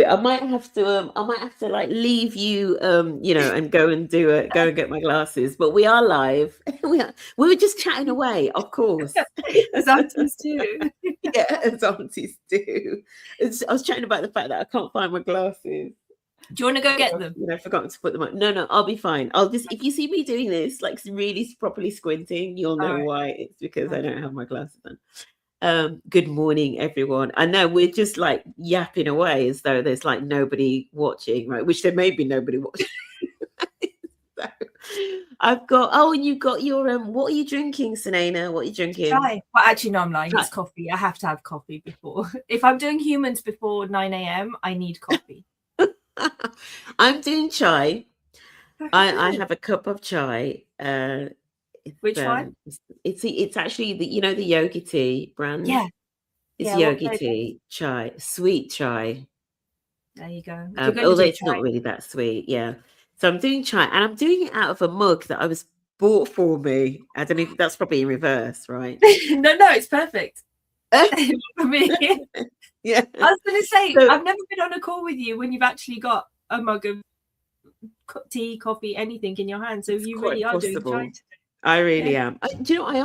I might have to like leave you, and go and get my glasses. But we are live. We were just chatting away, of course. As aunties do. Yeah, as aunties do. I was chatting about the fact that I can't find my glasses. Do you want to go get them? I've forgotten to put them on. No, I'll be fine. I'll just, if you see me doing this, like really properly squinting, you'll know why. It's because I don't have my glasses on. Good morning, everyone. I know we're just like yapping away as though there's like nobody watching, right? Which there may be nobody watching. So, I've got, you've got your, what are you drinking, Sunaina? What are you drinking? Chai. Well, actually, no, I'm lying. It's coffee. I have to have coffee before. If I'm doing humans before 9 a.m., I need coffee. I'm doing chai. I have a cup of chai. Which one? It's actually the yogi tea brand. Yeah. It's yogi tea chai, sweet chai. There you go. Although it's not really that sweet, yeah. So I'm doing chai, and I'm doing it out of a mug that I was bought for me. I don't know if that's probably in reverse, right? No, it's perfect. For me. Yeah. I was going to say, I've never been on a call with you when you've actually got a mug of tea, coffee, anything in your hand. So you really are doing chai. I really am. Do you know, I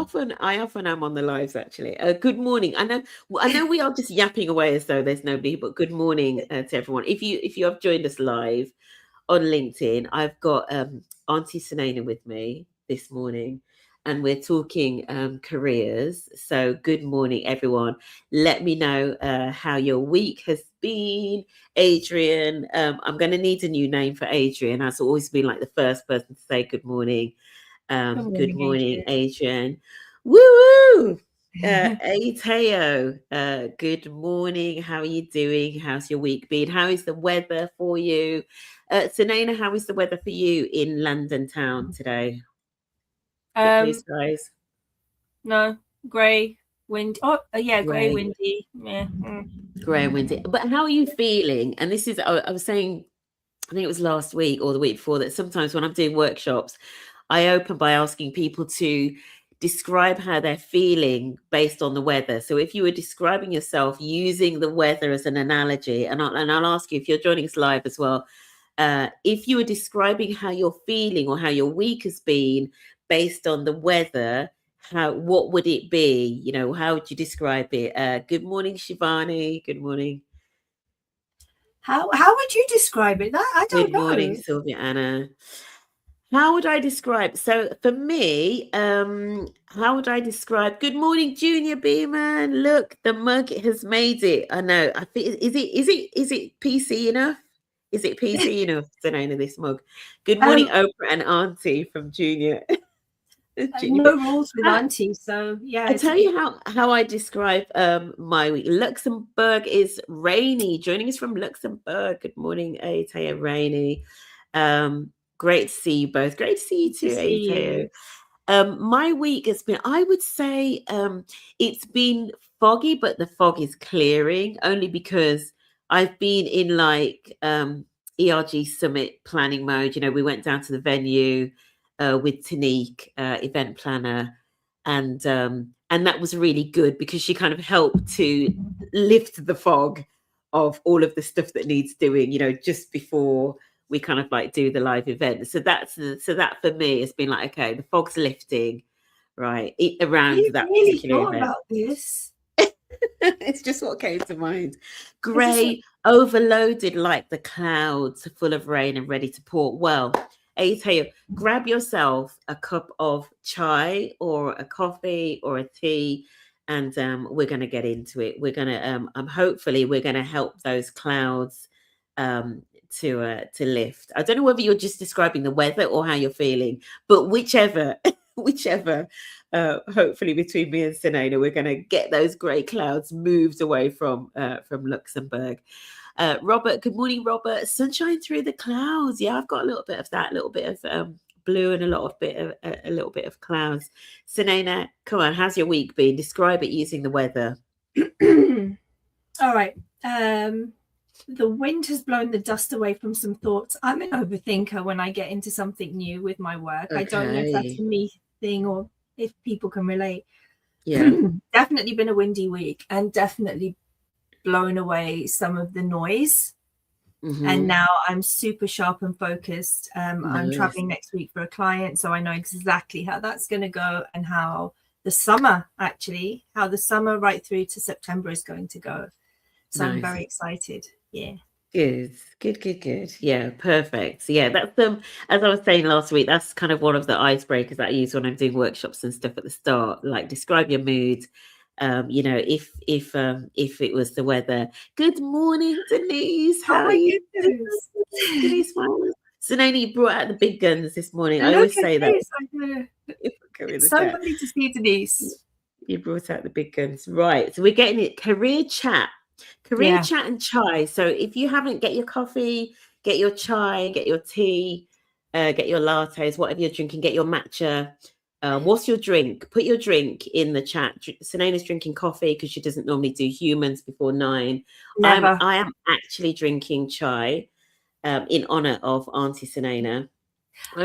often am on the lives, actually. Good morning. I know we are just yapping away as though there's nobody, but good morning to everyone. If you have joined us live on LinkedIn, I've got Auntie Sunaina with me this morning, and we're talking careers. So good morning, everyone. Let me know how your week has been. Adrian, I'm going to need a new name for Adrian. Has always been like the first person to say good morning. Good morning, Adrian. Woo! Teo, good morning. How are you doing? How's your week been? How is the weather for you? Sunaina, how is the weather for you in London town today? Blue skies? No, grey, wind. Oh, yeah, grey, windy. Yeah. Grey and windy. But how are you feeling? And this is, I was saying, I think it was last week or the week before, that sometimes when I'm doing workshops, I open by asking people to describe how they're feeling based on the weather. So if you were describing yourself using the weather as an analogy, and I'll ask you if you're joining us live as well, if you were describing how you're feeling or how your week has been based on the weather, what would it be? You know, how would you describe it? Good morning, Shivani. Good morning. How would you describe it? I don't know. Good morning, Sylvia Anna. How would I describe? So for me, how would I describe? Good morning, Junior Beeman. Look, the mug has made it. I know. I think is it PC enough? Is it PC enough to name this mug? Good morning, Oprah and Auntie from Junior. No rules with Auntie, so yeah. I tell you how I describe my week. Luxembourg is rainy. Joining us from Luxembourg. Good morning, Taya. Rainy. Great to see you both. Great to see you too, Taya. My week has been, I would say, it's been foggy, but the fog is clearing only because I've been in like ERG Summit planning mode. You know, we went down to the venue with Tanique, event planner, and that was really good because she kind of helped to lift the fog of all of the stuff that needs doing, you know, just before we kind of like do the live event. So that for me has been like, okay, the fog's lifting, right, around that really particular event. About this. It's just what came to mind. Grey, overloaded like the clouds, full of rain and ready to pour. Well, Teo, grab yourself a cup of chai or a coffee or a tea, and we're going to get into it. We're going to hopefully we're going to help those clouds to lift. I don't know whether you're just describing the weather or how you're feeling, but whichever hopefully between me and Sunaina, we're going to get those grey clouds moved away from Luxembourg. Robert, good morning, Robert. Sunshine through the clouds. Yeah, I've got a little bit of that, a little bit of blue and a little bit of clouds. Sunaina, come on, how's your week been? Describe it using the weather. All right. The wind has blown the dust away from some thoughts. I'm an overthinker when I get into something new with my work. Okay. I don't know if that's a me thing or if people can relate. Yeah. Definitely been a windy week and definitely blown away some of the noise And now I'm super sharp and focused. I'm Nice. traveling next week for a client, so I know exactly how that's going to go, and how the summer right through to September is going to go. So I'm very excited. Yeah. Good. Yeah, perfect. So yeah, that's as I was saying last week, that's kind of one of the icebreakers that I use when I'm doing workshops and stuff at the start. Like, describe your mood. You know, if it was the weather. Good morning, Denise. How are you? Denise, Sunaina, you brought out the big guns this morning. I always say that. It's so lovely to see Denise. You brought out the big guns. Right. So we're getting it. Career chat and chai. So if you haven't, get your coffee, get your chai, get your tea, get your lattes, whatever you're drinking, get your matcha. What's your drink? Put your drink in the chat. Sunaina's drinking coffee because she doesn't normally do humans before 9. Never. I am actually drinking chai in honor of Auntie Sunaina.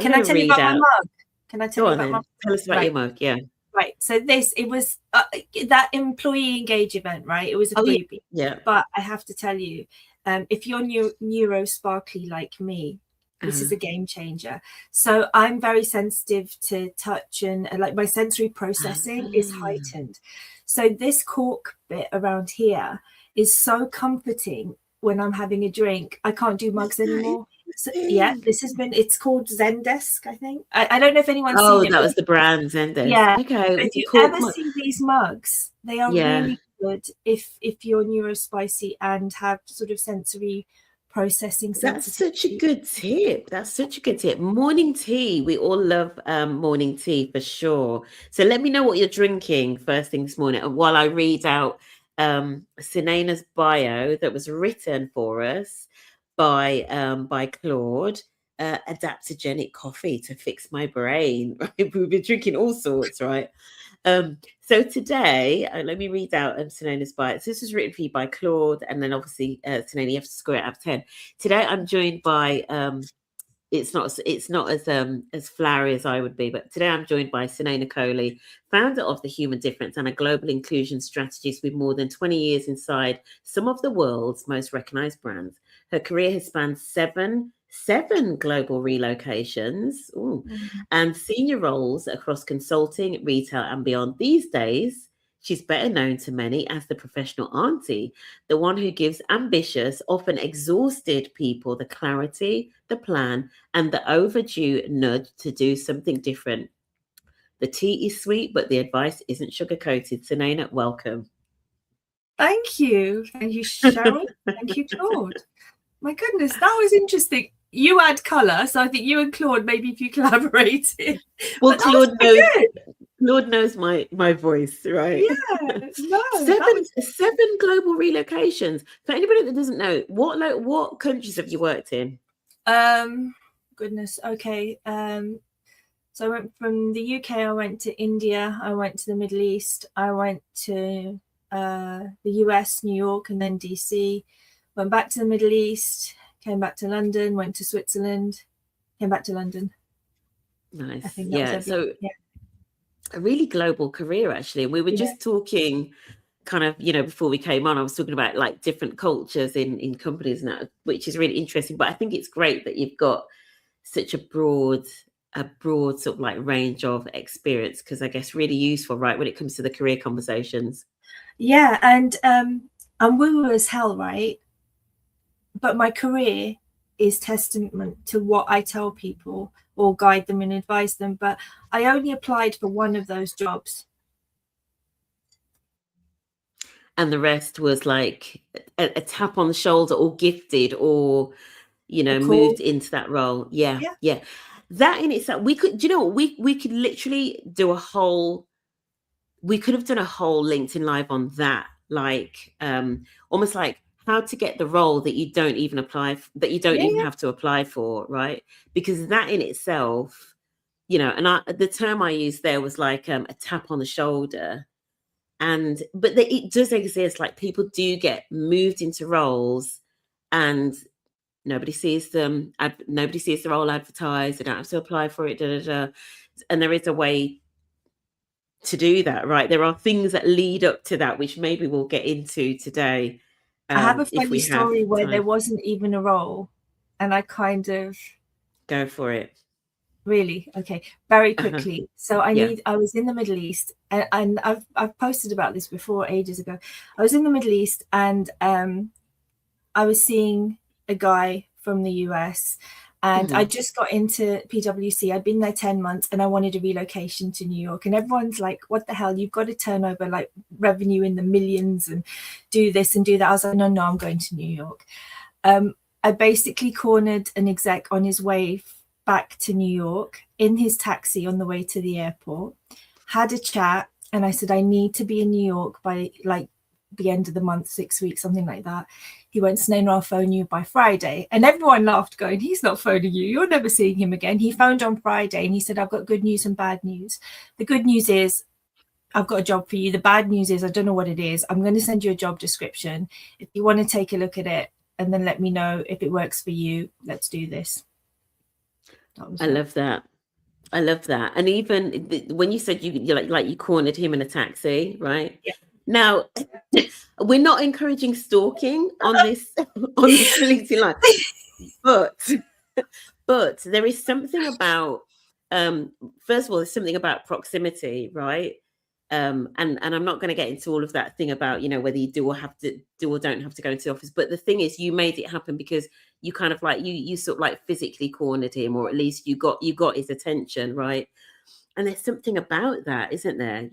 Can I tell you about my mug? Can I tell you about my mug? Tell us about your mug, yeah. Right. So it was that employee engage event, right? It was a freebie. Yeah. But I have to tell you, if you're neuro sparkly like me, this is a game changer. So I'm very sensitive to touch, and like my sensory processing is heightened. So this cork bit around here is so comforting when I'm having a drink. I can't do mugs anymore. So, yeah, it's called Zendesk, I think. I don't know if anyone's seen it. That was the brand Zendesk. Yeah. Okay. If you ever see these mugs, they are really good if you're neurospicy and have sort of sensory processing. That's such a good tip. Morning tea. We all love morning tea for sure. So let me know what you're drinking first thing this morning, while I read out Sunaina's bio that was written for us by Claude. Adaptogenic coffee to fix my brain. Right? We've been drinking all sorts, right? So today, let me read out Sunaina's bio. So this was written for you by Claude, and then obviously Sunaina, you have to score it out of 10. Today, I'm joined by it's not as flowery as I would be, but today I'm joined by Sunaina Kohli, founder of The Human Difference and a global inclusion strategist with more than 20 years inside some of the world's most recognized brands. Her career has spanned seven global relocations and senior roles across consulting, retail, and beyond. These days, she's better known to many as the professional auntie, the one who gives ambitious, often exhausted people the clarity, the plan, and the overdue nudge to do something different. The tea is sweet, but the advice isn't sugar-coated. Sunaina, welcome. Thank you. Thank you, Cheryl. Thank you, Claude. My goodness, that was interesting. You add colour, so I think you and Claude, maybe if you collaborated. Well, Claude knows my voice, right? Yeah. No, seven global relocations. For anybody that doesn't know, what countries have you worked in? Goodness. Okay. So I went from the UK. I went to India. I went to the Middle East. I went to the US, New York, and then DC. Went back to the Middle East. Came back to London. Went to Switzerland. Came back to London. Nice. I think a really global career, actually. We were just talking kind of, before we came on, I was talking about like different cultures in companies now, which is really interesting. But I think it's great that you've got such a broad sort of like range of experience, because I guess really useful, right, when it comes to the career conversations. Yeah. And I'm woo-woo as hell, right? But my career is testament to what I tell people or guide them and advise them. But I only applied for one of those jobs. And the rest was like a tap on the shoulder, or gifted, or, moved into that role. Yeah. That in itself, we could, we could literally do we could have done a whole LinkedIn Live on that. Like, almost like how to get the role that you don't even even have to apply for, right? Because that in itself, and the term I used there was like a tap on the shoulder. But it does exist. Like, people do get moved into roles and nobody sees them. Nobody sees the role advertised. They don't have to apply for it. And there is a way to do that, right? There are things that lead up to that, which maybe we'll get into today. I have a if funny we have story where there time. wasn't even a role, and I kind of Go for it. really okay very Uh-huh. quickly. So I was in the Middle East, and I've posted about this before ages ago. I was in the Middle East, and I was seeing a guy from the US, and I just got into PwC. I'd been there 10 months, and I wanted a relocation to New York. And everyone's like, what the hell? You've got to turn over like revenue in the millions and do this and do that. I was like, no, I'm going to New York. I basically cornered an exec on his way back to New York in his taxi on the way to the airport, had a chat, and I said, I need to be in New York by like the end of the month, 6 weeks, something like that. He went, Sunaina, I'll phone you by Friday. And everyone laughed, going, he's not phoning you. You're never seeing him again. He phoned on Friday and he said, I've got good news and bad news. The good news is I've got a job for you. The bad news is I don't know what it is. I'm going to send you a job description. If you want to take a look at it and then let me know if it works for you, let's do this. I love that. I love that. And even when you said you like you cornered him in a taxi, right? Yeah. Now, we're not encouraging stalking on this LinkedIn live, but there is something about first of all, there's something about proximity, right? And I'm not going to get into all of that thing about whether you do or don't have to go into the office. But the thing is, you made it happen because you kind of like you sort of like physically cornered him, or at least you got his attention, right? And there's something about that, isn't there?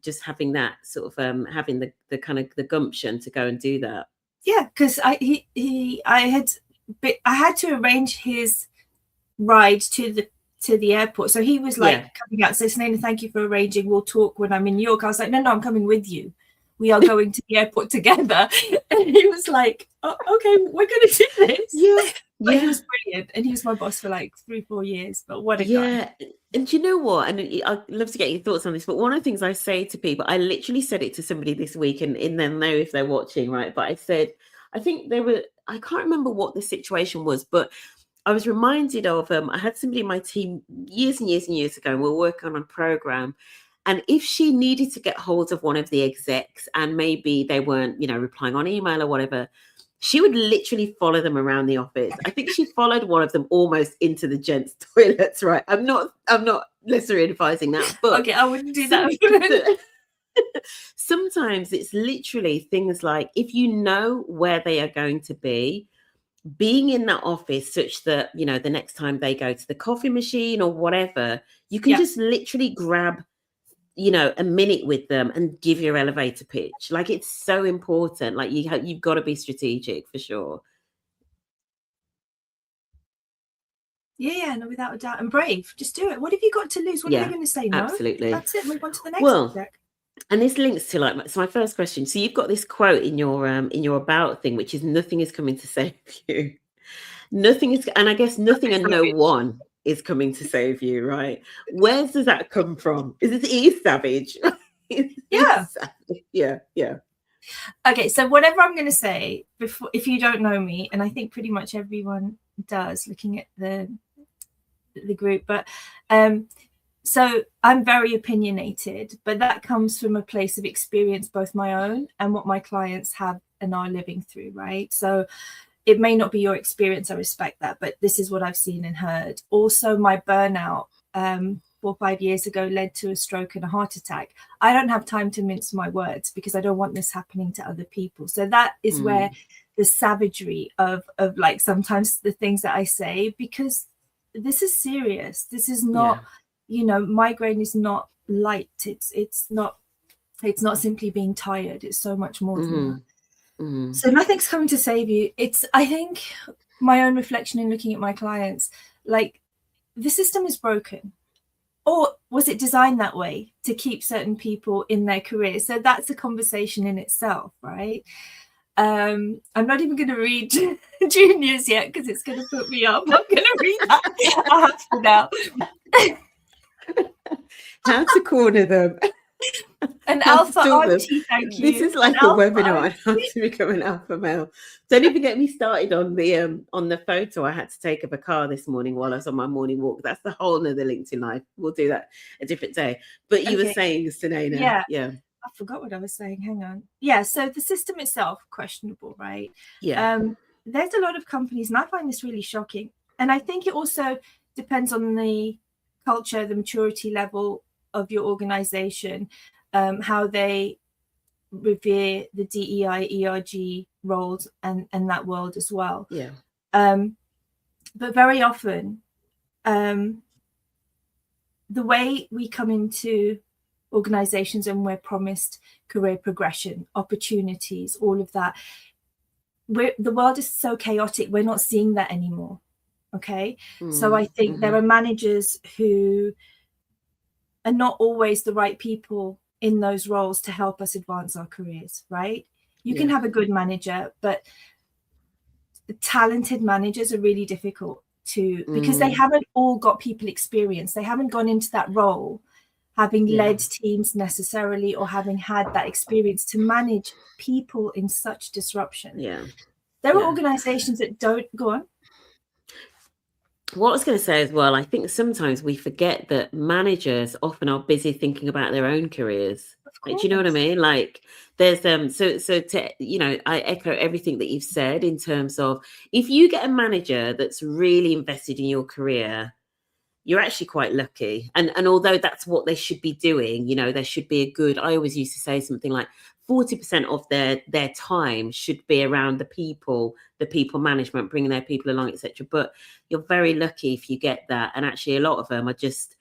Just having that sort of having the kind of the gumption to go and do that. Yeah, because I had to arrange his ride to the airport. So he was like coming out, so Sunaina, thank you for arranging. We'll talk when I'm in New York. I was like, no, I'm coming with you. We are going to the airport together. And he was like, oh, okay, we're going to do this. Yeah. But he was brilliant, and he was my boss for like 3-4 years. But what a guy! And do you know what? And I'd love to get your thoughts on this. But one of the things I say to people, I literally said it to somebody this week, and they'll know if they're watching, right? But I said, I think I can't remember what the situation was, but I was reminded of I had somebody in my team years and years and years ago, and we were working on a program. And if she needed to get hold of one of the execs, and maybe they weren't, replying on email or whatever, she would literally follow them around the office. I think she followed one of them almost into the gents' toilets, right? I'm not necessarily advising that, but okay, I wouldn't do that. Sometimes it's literally things like, if you know where they are going to be, being in that office such that, the next time they go to the coffee machine or whatever, you can just literally grab a minute with them and give your elevator pitch. Like, it's so important. Like, you've got to be strategic for sure. Yeah, no, without a doubt. And brave. Just do it. What have you got to lose? What are they going to say? No, absolutely. That's it. Move on to the next subject. And this links to my first question. So you've got this quote in your about thing, which is, nothing is coming to save you. Nothing is, and I guess nothing and no one is coming to save you, right? Where does that come from? Is it savage? Yeah. Yeah. Okay, so whatever I'm going to say, before, if you don't know me, and I think pretty much everyone does, looking at the group, but so I'm very opinionated, but that comes from a place of experience, both my own and what my clients have and are living through, right? So it may not be your experience, I respect that, but this is what I've seen and heard. Also, my burnout 4 or 5 years ago led to a stroke and a heart attack. I don't have time to mince my words because I don't want this happening to other people. So that is where the savagery of like sometimes the things that I say, because this is serious. This is not, migraine is not light. It's not simply being tired. It's so much more than that. So nothing's coming to save you. It's, I think, my own reflection in looking at my clients, like, the system is broken. Or was it designed that way to keep certain people in their careers? So that's a conversation in itself, right? I'm not even going to read Junior's yet because it's going to put me up. I'm going to read that. I have to now. How to corner them. An alpha auntie, thank you. This is like a webinar on how to become an alpha male. Don't even get me started on the photo I had to take of a car this morning while I was on my morning walk. That's the whole nother LinkedIn live. We'll do that a different day. But you were saying, Sunaina, yeah. I forgot what I was saying. Hang on. Yeah. So the system itself, questionable, right? Yeah. There's a lot of companies, and I find this really shocking. And I think it also depends on the culture, the maturity level of your organization, how they revere the DEI, ERG roles and that world as well. Yeah. But very often, the way we come into organizations and we're promised career progression, opportunities, all of that, the world is so chaotic, we're not seeing that anymore. Okay. So I think there are managers who are not always the right people in those roles to help us advance our careers, right? You can have a good manager, but the talented managers are really difficult to, because they haven't all got people experience. They haven't gone into that role having led teams necessarily, or having had that experience to manage people in such disruption. There are organizations that don't go on. What I was going to say as well, I think sometimes we forget that managers often are busy thinking about their own careers. Like, do you know what I mean? Like, there's so to, you know, I echo everything that you've said in terms of, if you get a manager that's really invested in your career, you're actually quite lucky. And although that's what they should be doing, you know, there should be a good, I always used to say something like 40% of their time should be around the people management, bringing their people along, etc. But you're very lucky if you get that. And actually a lot of them are just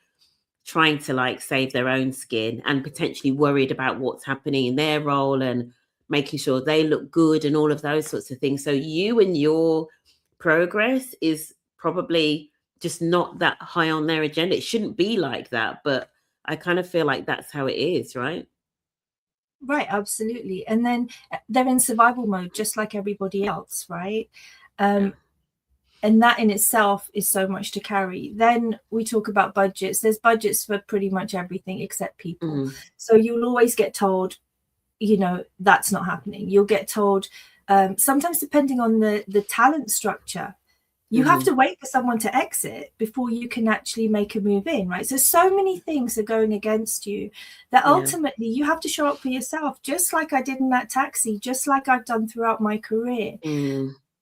trying to like save their own skin and potentially worried about what's happening in their role and making sure they look good and all of those sorts of things. So you and your progress is probably just not that high on their agenda. It shouldn't be like that, but I kind of feel like that's how it is, right? Right, absolutely. And then they're in survival mode, just like everybody else, right? And that in itself is so much to carry. Then we talk about budgets. There's budgets for pretty much everything except people. So you'll always get told, you know, that's not happening. You'll get told, sometimes depending on the talent structure, you have to wait for someone to exit before you can actually make a move in, right? So many things are going against you that ultimately you have to show up for yourself, just like I did in that taxi, just like I've done throughout my career.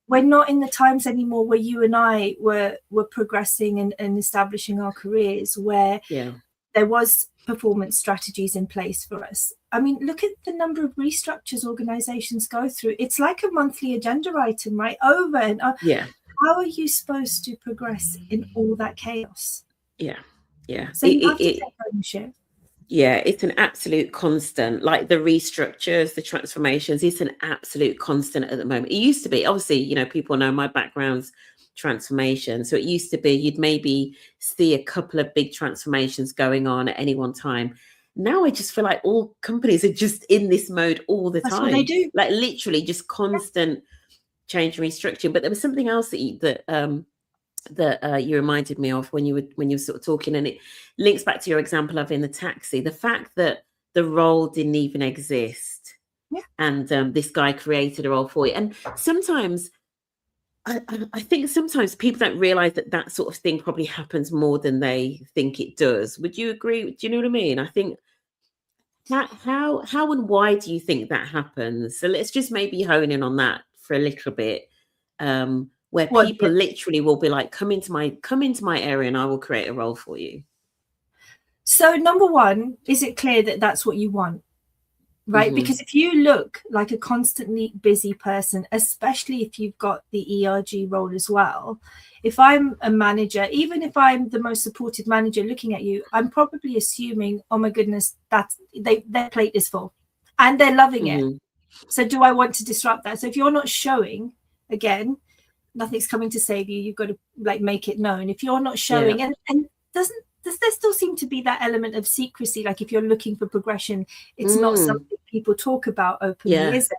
We're not in the times anymore where you and I were progressing and establishing our careers, where there was performance strategies in place for us. I mean, look at the number of restructures organizations go through. It's like a monthly agenda item, right? Over and over. How are you supposed to progress in all that chaos? So you have to take ownership. It's an absolute constant, like the restructures, the transformations. It's an absolute constant at the moment. It used to be, obviously, you know, people know my background's transformation. So it used to be you'd maybe see a couple of big transformations going on at any one time. Now I just feel like all companies are just in this mode all the time. That's what they do. Like literally just constant change and restructuring. But there was something else that you reminded me of when you were sort of talking, and it links back to your example of in the taxi, the fact that the role didn't even exist, and this guy created a role for you. And sometimes I think sometimes people don't realize that sort of thing probably happens more than they think it does. Would you agree? Do you know what I mean? I think how and why do you think that happens? So let's just maybe hone in on that for a little bit. Where people literally will be like, come into my area and I will create a role for you. So number one, is it clear that that's what you want? Right? Because if you look like a constantly busy person, especially if you've got the ERG role as well, if I'm a manager, even if I'm the most supported manager looking at you, I'm probably assuming, oh my goodness, that's their plate is full and they're loving it. So do I want to disrupt that? So if you're not showing, again, nothing's coming to save you. You've got to like make it known. If you're not showing, and does there still seem to be that element of secrecy? Like if you're looking for progression, it's not something people talk about openly, is it?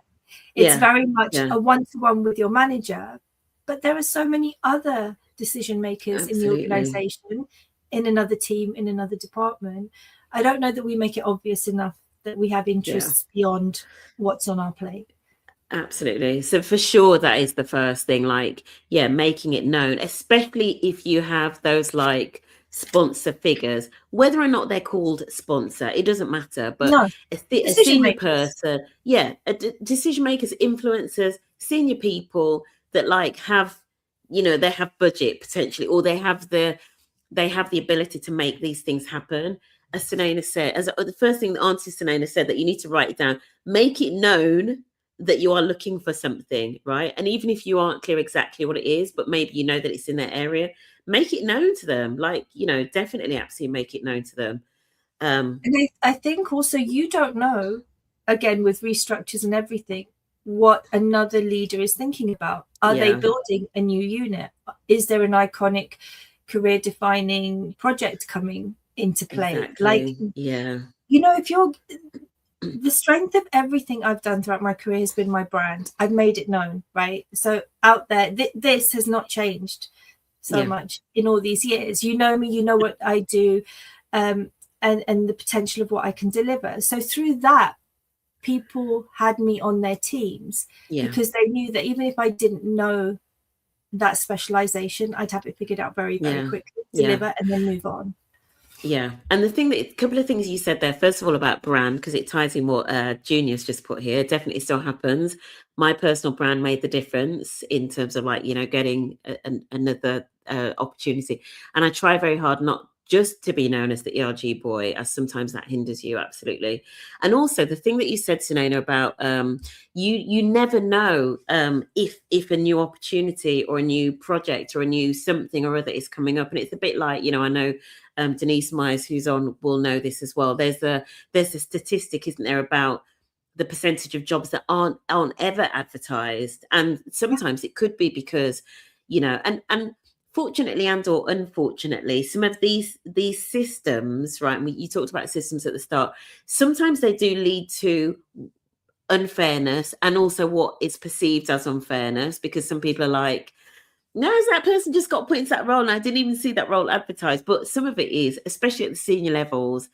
It's very much a one-to-one with your manager. But there are so many other decision makers in the organization, in another team, in another department. I don't know that we make it obvious enough that we have interests beyond what's on our plate. Absolutely. So for sure, that is the first thing, like, making it known, especially if you have those like sponsor figures, whether or not they're called sponsor, it doesn't matter. But No, a decision senior makers. person, decision makers, influencers, senior people that like have, they have budget potentially, or they have the ability to make these things happen. As Sunaina said, as the first thing that Auntie Sunaina said, that you need to write it down, make it known that you are looking for something, right? And even if you aren't clear exactly what it is, but maybe you know that it's in that area, make it known to them. Like, definitely, absolutely make it known to them. And I think also you don't know, again, with restructures and everything, what another leader is thinking about. Are they building a new unit? Is there an iconic career defining project coming into play? Exactly. Like, if you're the strength of everything I've done throughout my career has been my brand. I've made it known, right? So out there, this has not changed so much in all these years. You know me, you know what I do, and the potential of what I can deliver. So through that, people had me on their teams because they knew that even if I didn't know that specialization, I'd have it figured out very, very quickly, deliver and then move on. Yeah. And a couple of things you said there, first of all, about brand, because it ties in what Junior's just put here, definitely still happens. My personal brand made the difference in terms of like, getting another opportunity. And I try very hard not just to be known as the ERG boy, as sometimes that hinders you, absolutely. And also the thing that you said, Sunaina, about you never know if a new opportunity or a new project or a new something or other is coming up. And it's a bit like, I know Denise Myers, who's on, will know this as well. There's a statistic, isn't there, about the percentage of jobs that aren't ever advertised, and sometimes it could be because, and fortunately and or unfortunately, some of these systems, right? And you talked about systems at the start. Sometimes they do lead to unfairness, and also what is perceived as unfairness, because some people are like, no, that person just got put into that role and I didn't even see that role advertised. But some of it is, especially at the senior levels,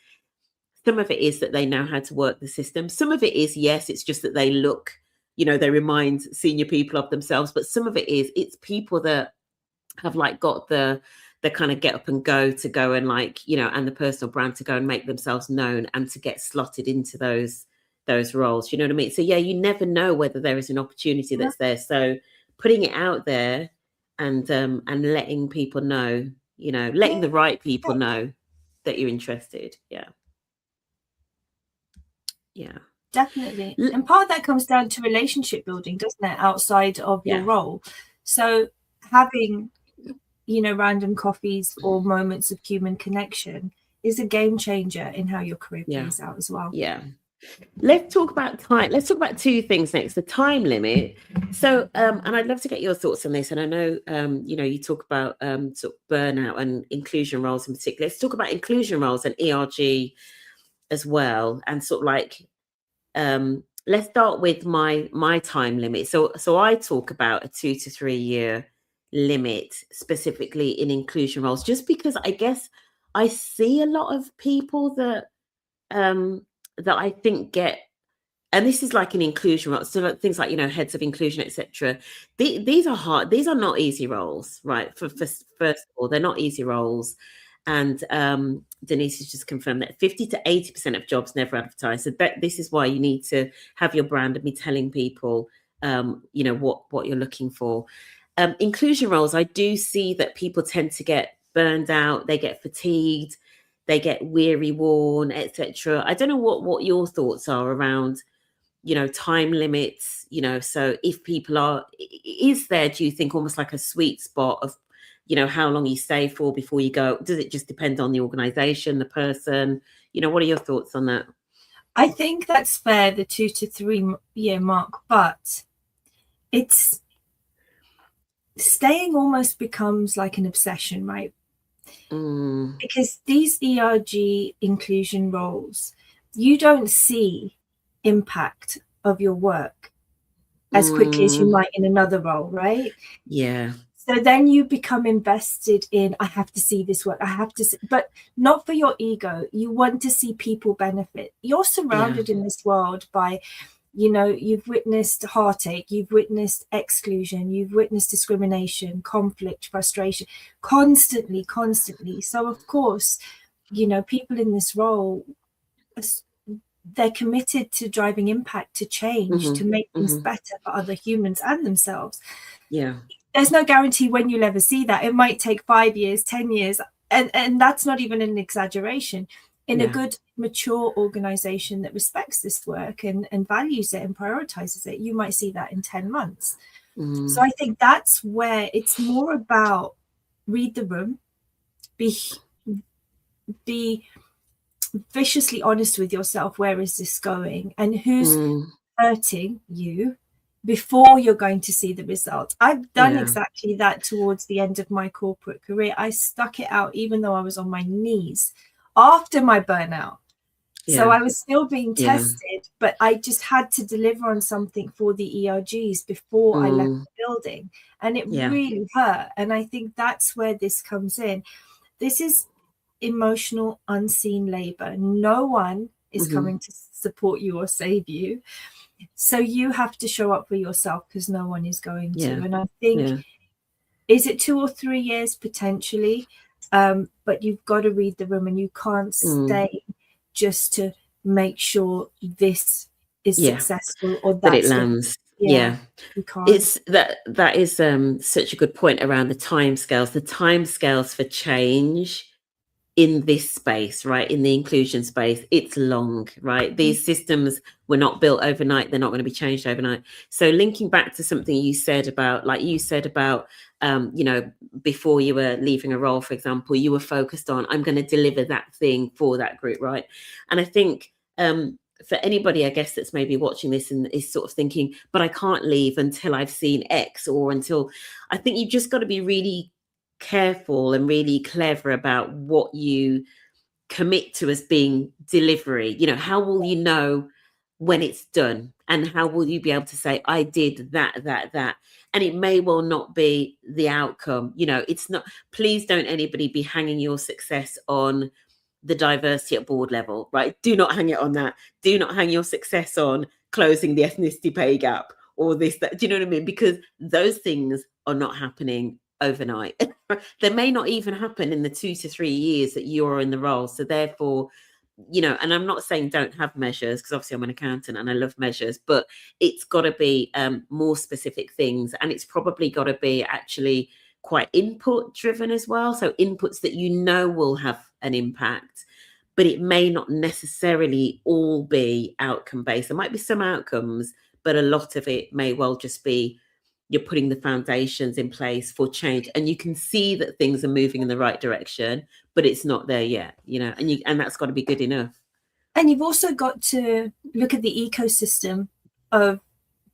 some of it is that they know how to work the system. Some of it is, yes, it's just that they look, they remind senior people of themselves. But some of it is, it's people that have like got the kind of get up and go to go and like, and the personal brand to go and make themselves known and to get slotted into those roles. You know what I mean? So yeah, you never know whether there is an opportunity that's there. So putting it out there and letting people know, letting the right people know that you're interested. Yeah, definitely. And part of that comes down to relationship building, doesn't it, outside of your role? So having random coffees or moments of human connection is a game changer in how your career plays out as well. Let's talk about time. Let's talk about two things next. The time limit. So, and I'd love to get your thoughts on this. And I know, you talk about sort of burnout and inclusion roles in particular. Let's talk about inclusion roles and ERG as well. And sort of like, let's start with my time limit. So I talk about a 2 to 3 year limit specifically in inclusion roles, just because I guess I see a lot of people that I think get, and this is like an inclusion role, so like things like heads of inclusion, etc. These are hard. These are not easy roles, right? For first of all, they're not easy roles, and Denise has just confirmed that 50 to 80% of jobs never advertise. So this is why you need to have your brand and be telling people, what you're looking for. Inclusion roles, I do see that people tend to get burned out. They get fatigued. They get weary, worn, etc. I don't know what your thoughts are around, time limits. So if people are, is there, do you think, almost like a sweet spot of, how long you stay for before you go? Does it just depend on the organization, the person? What are your thoughts on that? I think that's fair, the 2 to 3 year mark, but it's staying almost becomes like an obsession, right? Because these ERG inclusion roles, you don't see impact of your work as quickly as you might in another role, right? Yeah. So then you become invested in, I have to see this work, I have to see, but not for your ego. You want to see people benefit. You're surrounded in this world by You've witnessed heartache, you've witnessed exclusion, you've witnessed discrimination, conflict, frustration, constantly. So of course, people in this role, they're committed to driving impact, to change, to make things better for other humans and themselves. Yeah. There's no guarantee when you'll ever see that. It might take 5 years, 10 years, and that's not even an exaggeration. In a good, mature organization that respects this work and values it and prioritizes it, you might see that in 10 months. So I think that's where it's more about read the room, be viciously honest with yourself. Where is this going, and who's hurting you before you're going to see the results? I've done exactly that towards the end of my corporate career. I stuck it out even though I was on my knees after my burnout. So I was still being tested, but I just had to deliver on something for the ERGs before I left the building, and it really hurt. And I think that's where this comes in. This is emotional, unseen labor. No one is coming to support you or save you. So you have to show up for yourself, because no one is going to. And I think, is it 2 or 3 years? Potentially. But you've got to read the room, and you can't stay just to make sure this is successful or that it lands. You can't. It's that is such a good point around the timescales for change in this space, right? In the inclusion space, it's long, right? These systems were not built overnight. They're not going to be changed overnight. So linking back to something you said about, before you were leaving a role, for example, you were focused on, I'm going to deliver that thing for that group, right? And I think for anybody, I guess, that's maybe watching this and is sort of thinking, but I can't leave until I've seen X, or until, I think you've just got to be really careful and really clever about what you commit to as being delivery. How will you know when it's done, and how will you be able to say, I did that, and it may well not be the outcome. It's not, please don't anybody be hanging your success on the diversity at board level, right? Do not hang it on that. Do not hang your success on closing the ethnicity pay gap or this, that. Do you know what I mean? Because those things are not happening overnight. They may not even happen in the 2 to 3 years that you're in the role. So therefore, and I'm not saying don't have measures, because obviously I'm an accountant and I love measures, but it's got to be more specific things, and it's probably got to be actually quite input driven as well. So inputs that will have an impact, but it may not necessarily all be outcome based. There might be some outcomes, but a lot of it may well just be you're putting the foundations in place for change, and you can see that things are moving in the right direction, but it's not there yet, and that's got to be good enough. And you've also got to look at the ecosystem of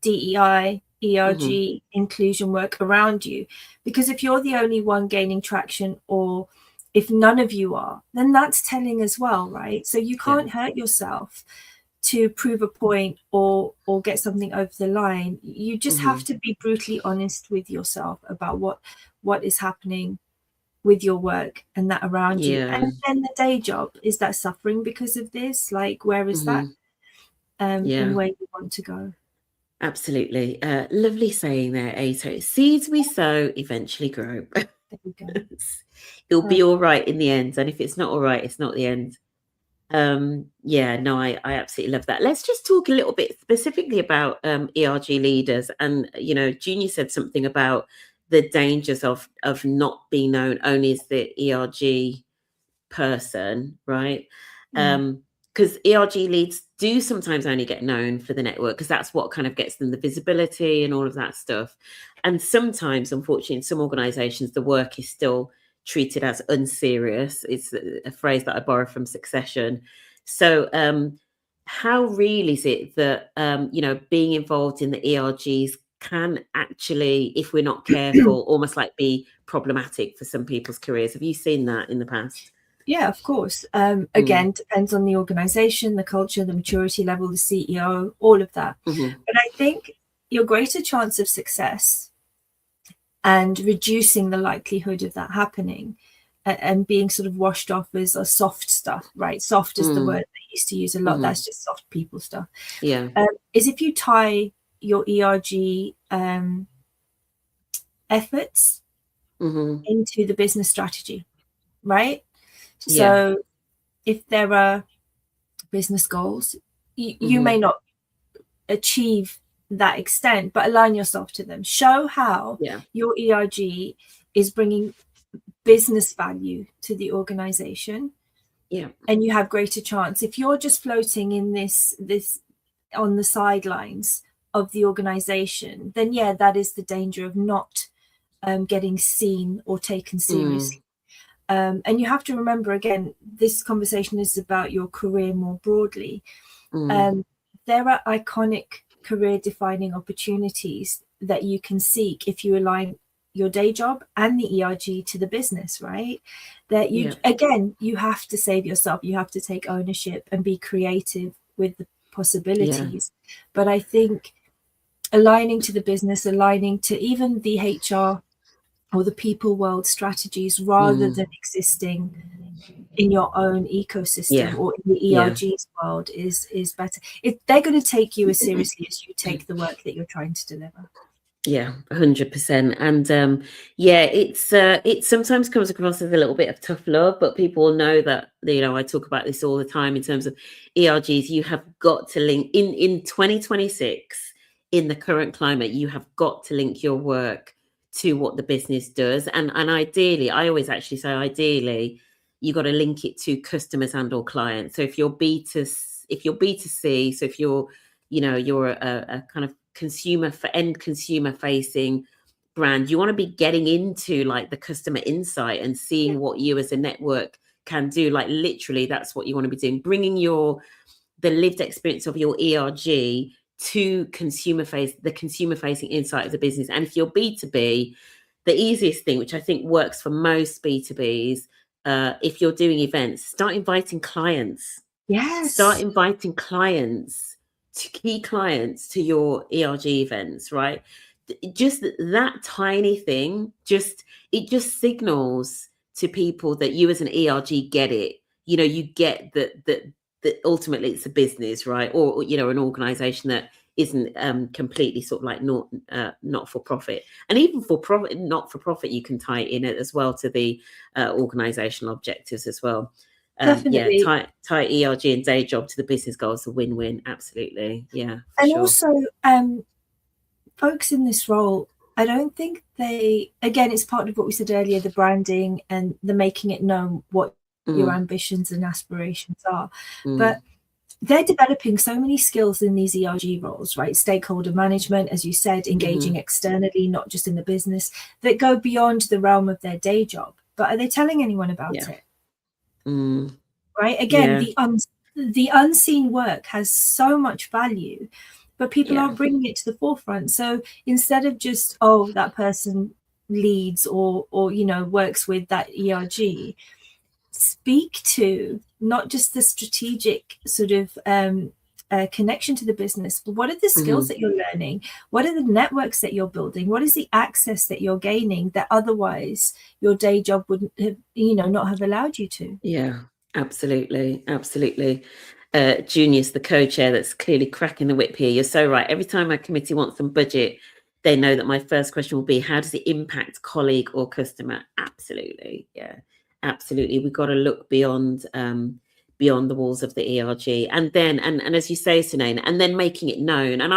DEI, ERG, inclusion work around you, because if you're the only one gaining traction, or if none of you are, then that's telling as well, right? So you can't hurt yourself to prove a point or get something over the line. You just have to be brutally honest with yourself about what is happening with your work and that around you. And then the day job, is that suffering because of this? Like, where is that and where you want to go? Absolutely. Lovely saying there, Ato. Seeds we sow eventually grow. There you go. It'll be all right in the end, and if it's not all right, it's not the end. I absolutely love that. Let's just talk a little bit specifically about ERG leaders. And Junior said something about the dangers of not being known only as the ERG person, right? Because ERG leads do sometimes only get known for the network, because that's what kind of gets them the visibility and all of that stuff. And sometimes, unfortunately, in some organizations, the work is still treated as unserious. It's a phrase that I borrow from Succession. So how real is it that being involved in the ERGs can actually, if we're not careful, almost like be problematic for some people's careers? Have you seen that in the past? Yeah, of course. Again, depends on the organization, the culture, the maturity level, the CEO, all of that. But I think your greater chance of success and reducing the likelihood of that happening and being sort of washed off as a soft stuff, right? Soft is the word that used to use a lot, that's just soft people stuff, is if you tie your ERG efforts into the business strategy, right? So if there are business goals, you may not achieve that extent, but align yourself to them. Show how your ERG is bringing business value to the organization, and you have greater chance. If you're just floating in this on the sidelines of the organization, then that is the danger of not getting seen or taken seriously. And you have to remember, again, this conversation is about your career more broadly. There are iconic career defining opportunities that you can seek if you align your day job and the ERG to the business, right? That you again, you have to save yourself, you have to take ownership and be creative with the possibilities. But I think aligning to the business, aligning to even the HR or the people world strategies, rather than existing in your own ecosystem or in the ERG's world, is better. If they're going to take you as seriously as you take the work that you're trying to deliver. 100%. And it sometimes comes across as a little bit of tough love, but people know that, I talk about this all the time in terms of ERGs. You have got to link in 2026, in the current climate, you have got to link your work to what the business does. And ideally, I always actually say, ideally, you got to link it to customers and or clients. So if you're B2C, so if you're a kind of end consumer facing brand, you want to be getting into like the customer insight and seeing what you as a network can do. Like literally, that's what you want to be doing, bringing the lived experience of your ERG to the consumer facing insight of the business. And if you're B2B, the easiest thing, which I think works for most B2Bs, if you're doing events, start inviting clients. Start inviting key clients to your ERG events, right? Just that tiny thing, it just signals to people that you as an ERG get it. You get that ultimately it's a business, right? Or an organization that isn't completely sort of like not for profit. And even for profit, not for profit, you can tie it in as well to the organizational objectives as well. Definitely. Tie ERG and day job to the business goals, a win-win. Absolutely. And sure. Also folks in this role, I don't think again, it's part of what we said earlier, the branding and the making it known what your ambitions and aspirations are. But they're developing so many skills in these ERG roles, right? Stakeholder management, as you said, engaging externally, not just in the business, that go beyond the realm of their day job. But are they telling anyone about it? Right? Again, the unseen work has so much value, but people are bringing it to the forefront. So instead of just, that person leads or works with that ERG, speak to not just the strategic sort of connection to the business, but what are the skills that you're learning? What are the networks that you're building? What is the access that you're gaining that otherwise your day job wouldn't have, not have allowed you to? Absolutely. Junior's the co-chair that's clearly cracking the whip here. You're so right. Every time my committee wants some budget, they know that my first question will be, how does it impact colleague or customer? Absolutely. Absolutely. We've got to look beyond the walls of the ERG, and then and as you say, Sunaina, and then making it known. And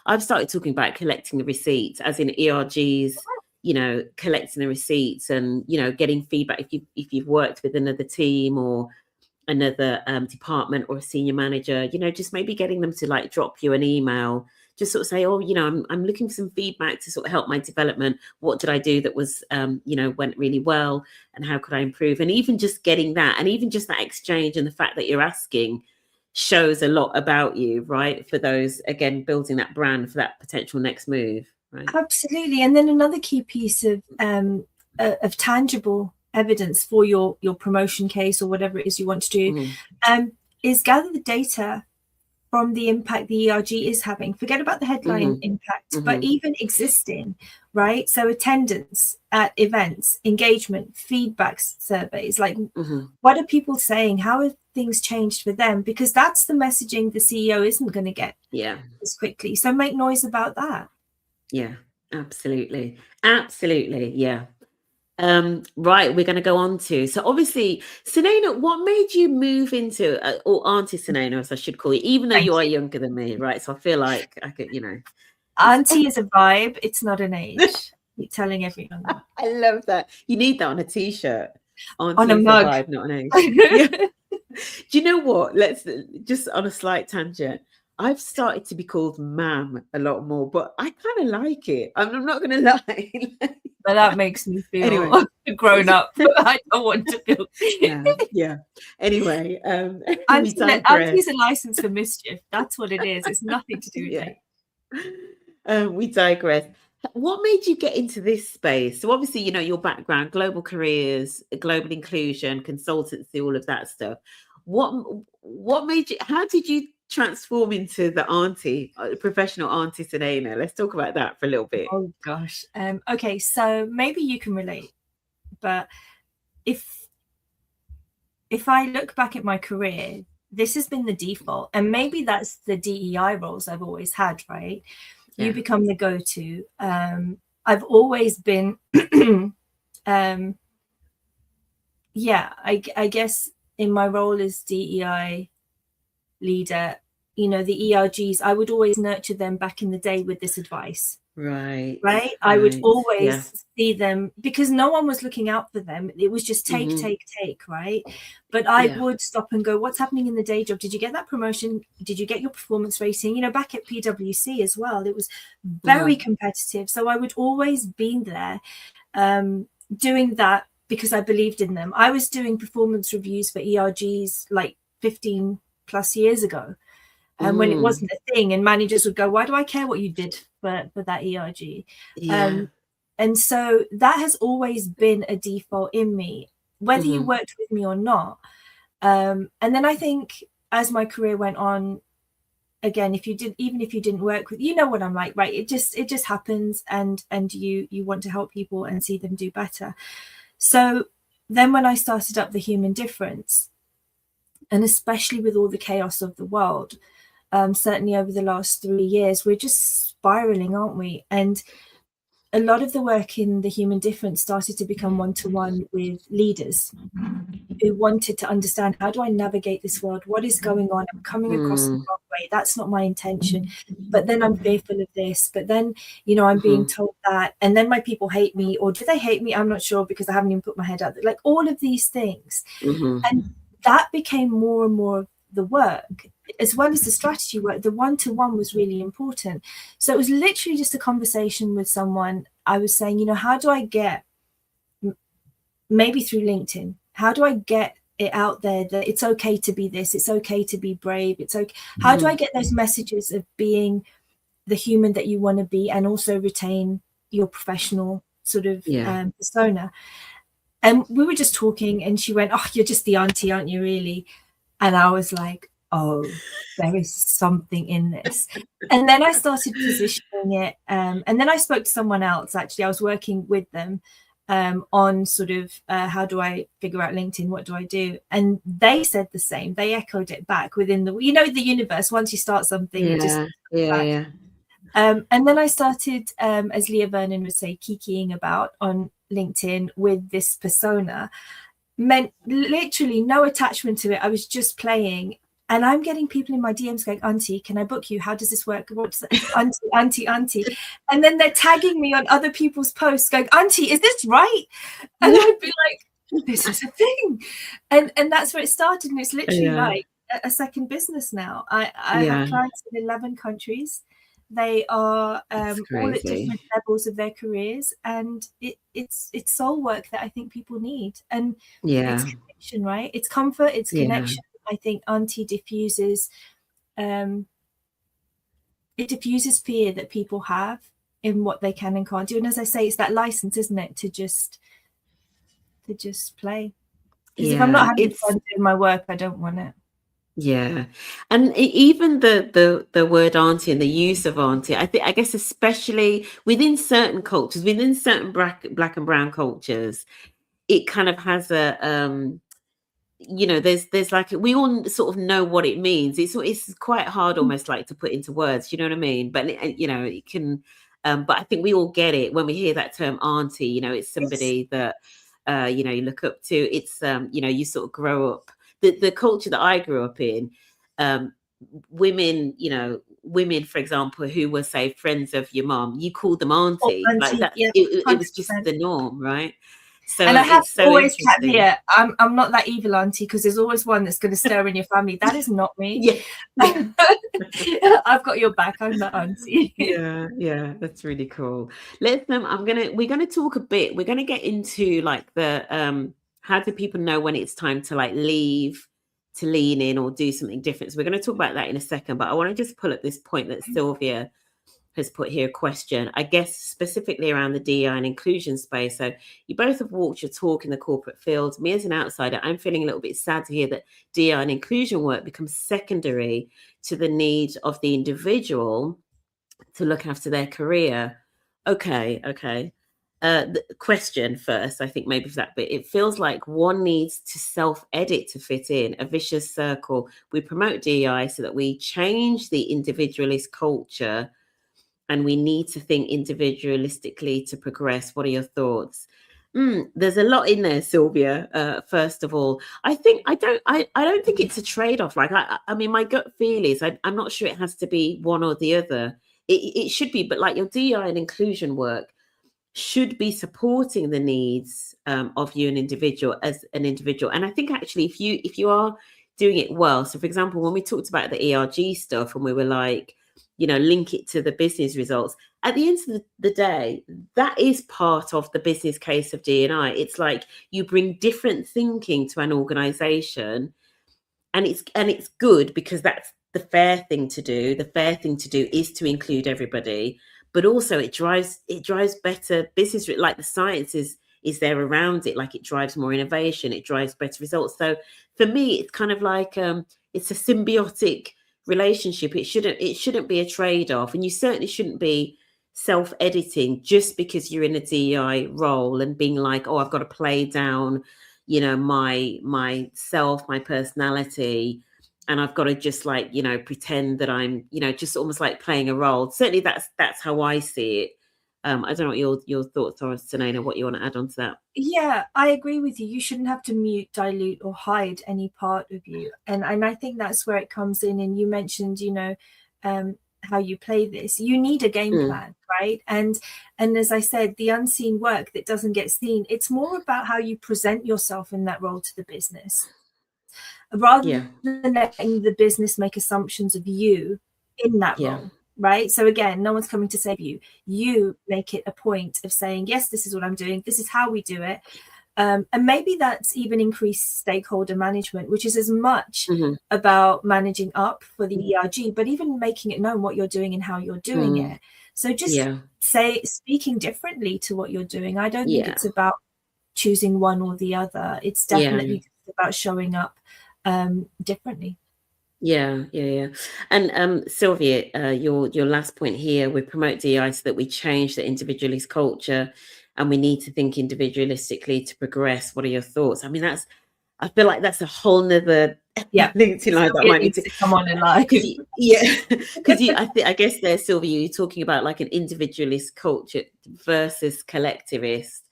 I've started talking about collecting the receipts, as in ERGs, collecting the receipts and getting feedback if you've worked with another team or another department or a senior manager, just maybe getting them to like drop you an email, just sort of say, I'm looking for some feedback to sort of help my development. What did I do that was, went really well, and how could I improve? And even just getting that, and even just that exchange and the fact that you're asking shows a lot about you, right? For those, again, building that brand for that potential next move, right? Absolutely. And then another key piece of tangible evidence for your promotion case or whatever it is you want to do is gather the data from the impact the ERG is having. Forget about the headline impact, but even existing, right? So attendance at events, engagement, feedback surveys, like what are people saying? How have things changed for them? Because that's the messaging the CEO isn't going to get as quickly. So make noise about that. Yeah, absolutely. Absolutely. Yeah. Right, we're going to go on to, so obviously, Sunaina, what made you move into, or Auntie Sunaina, as I should call you, even though you are younger than me, right? So I feel like I could, Auntie is a vibe, it's not an age. Keep telling everyone that. I love that. You need that on a t-shirt. Auntie on a is mug. a vibe, not an age. Yeah. Do you know what? Let's just, on a slight tangent, I've started to be called ma'am a lot more, but I kind of like it. I'm not going to lie. But that makes me feel grown up. I don't want to feel. Yeah. Anyway, Auntie's a license for mischief. That's what it is. It's nothing to do with me. We digress. What made you get into this space? So obviously, your background, global careers, global inclusion, consultancy, all of that stuff. What made you? How did you transform into the auntie, professional auntie Sunaina? Let's talk about that for a little bit. Oh gosh. Okay, so maybe you can relate, but if I look back at my career, this has been the default, and maybe that's the DEI roles I've always had, right? You become the go-to. I've always been, I guess in my role as DEI leader, the ERGs, I would always nurture them back in the day with this advice. Right. I would always see them, because no one was looking out for them. It was just take, right? But I would stop and go, what's happening in the day job? Did you get that promotion? Did you get your performance rating? Back at PwC as well, it was very competitive. So I would always be there doing that because I believed in them. I was doing performance reviews for ERGs like 15 plus years ago. And when it wasn't a thing, and managers would go, why do I care what you did for that ERG? And so that has always been a default in me, whether you worked with me or not. And then I think as my career went on, again, even if you didn't work with, what I'm like, right? It just happens, and you want to help people and see them do better. So then when I started up the Human Difference, and especially with all the chaos of the world, certainly over the last 3 years, we're just spiraling, aren't we? And a lot of the work in the Human Difference started to become one-to-one with leaders who wanted to understand, how do I navigate this world? What is going on? I'm coming across the wrong way. That's not my intention. But then I'm fearful of this. But then, I'm being told that. And then my people hate me. Or do they hate me? I'm not sure, because I haven't even put my head out there. Like all of these things. And that became more and more of the work, as well as the strategy work. The one-to-one was really important. So it was literally just a conversation with someone. I was saying, how do I get, maybe through LinkedIn, how do I get it out there that it's okay to be this, it's okay to be brave, it's okay. How do I get those messages of being the human that you want to be, and also retain your professional sort of persona? And we were just talking, and she went, oh, you're just the auntie, aren't you, really? And I was like, oh, there is something in this. And then I started positioning it. And then I spoke to someone else, actually. I was working with them on sort of how do I figure out LinkedIn? What do I do? And they said the same. They echoed it back within the universe. Once you start something, it just and then I started, as Leah Vernon would say, kikiing about on LinkedIn with this persona. Meant literally no attachment to it. I was just playing, and I'm getting people in my DMs going, auntie, can I book you? How does this work? What's that? auntie? And then they're tagging me on other people's posts going, auntie, is this right? And I'd be like, this is a thing. And that's where it started. And it's literally like a second business now. I have clients in 11 countries. They are all at different levels of their careers, and it's soul work that I think people need. And it's connection, right? It's comfort, it's connection. I think Auntie diffuses fear that people have in what they can and can't do. And as I say, it's that license, isn't it, to just play. Because if I'm not having fun doing my work, I don't want it. Yeah, and even the word auntie and the use of auntie, I guess especially within certain cultures, within certain black and brown cultures, it kind of has a there's like we all sort of know what it means. It's quite hard almost like to put into words. You know what I mean? But it can. But I think we all get it when we hear that term auntie. It's It's somebody that you look up to. It's you sort of grow up. The culture that I grew up in, um, women, for example, who were say friends of your mom, you called them auntie. Like auntie, that, yeah, it was just 100%. the norm, right? So And I have it's to so always interesting. caveat, I'm not that evil auntie, because there's always one that's going to stir in your family. That is not me. Yeah. I've got your back. I'm that auntie. Yeah, that's really cool. We're gonna talk a bit. We're gonna get into like the how do people know when it's time to like leave, to lean in or do something different. So we're gonna talk about that in a second, but I want to just pull up this point that Sylvia has put here, a question, I guess specifically around the DEI and inclusion space. So you both have walked your talk in the corporate field. Me as an outsider, I'm feeling a little bit sad to hear that DEI and inclusion work becomes secondary to the need of the individual to look after their career. Okay. The question first, I think maybe for that bit, it feels like one needs to self-edit to fit in, a vicious circle. We promote DEI so that we change the individualist culture, and we need to think individualistically to progress. What are your thoughts? There's a lot in there, Sylvia. First of all, I don't think it's a trade-off. Like I mean, my gut feel is I'm not sure it has to be one or the other. It should be, but like your DI and inclusion work should be supporting the needs of you, an individual, as an individual. And I think actually, if you are doing it well, so for example, when we talked about the ERG stuff, and we were like, link it to the business results. At the end of the day, that is part of the business case of D&I. It's like you bring different thinking to an organization, and it's good because that's the fair thing to do. The fair thing to do is to include everybody, but also it drives better business. Like the science is there around it. Like it drives more innovation. It drives better results. So for me, it's kind of like it's a symbiotic relationship. It shouldn't be a trade-off, and you certainly shouldn't be self-editing just because you're in a DEI role and being like, oh, I've got to play down my self, my personality, and I've got to just like pretend that I'm just almost like playing a role. Certainly that's how I see it. I don't know what your thoughts are, Sunaina, what you want to add on to that. Yeah, I agree with you. You shouldn't have to mute, dilute, or hide any part of you. And I think that's where it comes in. And you mentioned, how you play this. You need a game plan, right? And as I said, the unseen work that doesn't get seen, it's more about how you present yourself in that role to the business, rather than letting the business make assumptions of you in that role. Right. So again, no one's coming to save you. You make it a point of saying, yes, this is what I'm doing. This is how we do it. And maybe that's even increased stakeholder management, which is as much about managing up for the ERG, but even making it known what you're doing and how you're doing it. So just speaking differently to what you're doing. I don't think it's about choosing one or the other. It's definitely about showing up differently. Yeah. And Sylvia, your last point here, we promote DEI so that we change the individualist culture, and we need to think individualistically to progress. What are your thoughts? I mean, I feel like that's a whole nother LinkedIn live that might need to come on in live. Because I guess there, Sylvia, you're talking about like an individualist culture versus collectivist.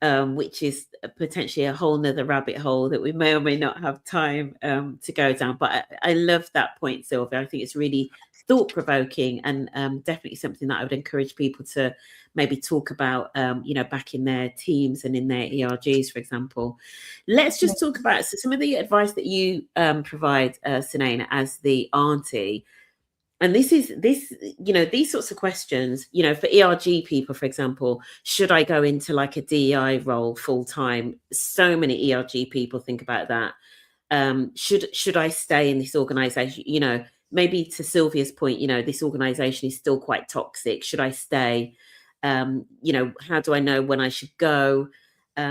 Which is potentially a whole nother rabbit hole that we may or may not have time to go down. But I love that point, Sylvia. I think it's really thought-provoking, and definitely something that I would encourage people to maybe talk about, back in their teams and in their ERGs, for example. Let's just talk about some of the advice that you provide, Sunaina, as the auntie. And these sorts of questions, for ERG people, for example, should I go into like a DEI role full time? So many ERG people think about that. Should I stay in this organization? Maybe to Sylvia's point, this organization is still quite toxic. Should I stay? How do I know when I should go?